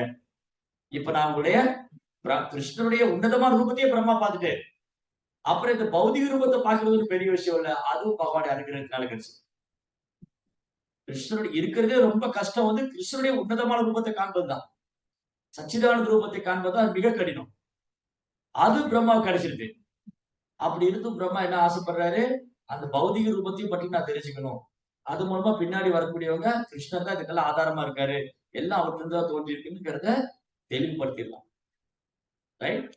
A: இப்ப நான் உங்களுடைய கிருஷ்ணனுடைய உன்னதமான ரூபத்தையே பிரம்மா பார்த்துட்டு, அப்புறம் இந்த பௌதிக ரூபத்தை பார்க்கறது பெரிய விஷயம் இல்ல, அதுவும் பகவானுடைய அனுகிரகத்தினால கிடைச்சு. கிருஷ்ணனுடைய இருக்கிறதே ரொம்ப கஷ்டம், கிருஷ்ணனுடைய உன்னதமான ரூபத்தை காண்பதுதான், சச்சிதானந்த ரூபத்தை காண்பதுதான் மிக கடினம். அது பிரம்மா கிடைச்சிருக்கு. அப்படி இருந்தும் பிரம்மா என்ன ஆசைப்படுறாரு? அந்த பௌதிக ரூபத்தையும் பற்றி நான் தெரிஞ்சுக்கணும். அது மூலமா பின்னாடி வரக்கூடியவங்க கிருஷ்ணர் தான் இதுக்கெல்லாம் ஆதாரமா இருக்காரு, எல்லாம் அவர்கிட்ட தான் தோன்றி இருக்குங்கிறத தெளிவுபடுத்திடலாம். ரைட்?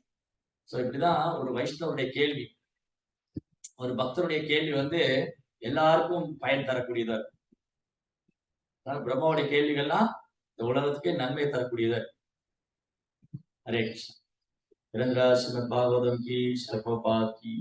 A: சோ இப்படிதான் ஒரு வைஷ்ணவருடைய கேள்வி, ஒரு பக்தருடைய கேள்வி எல்லாருக்கும் பயன் தரக்கூடியதா இருக்கு. பிரம்மாவுடைய கேள்விகள்லாம் இந்த உலகத்துக்கே நன்மை தரக்கூடியதா இருக்கு. ஹரே கிருஷ்ணா. ஸ்ரீமத் பாகவதம் கி, ஸ்ரீ பிரபுபாத் கி.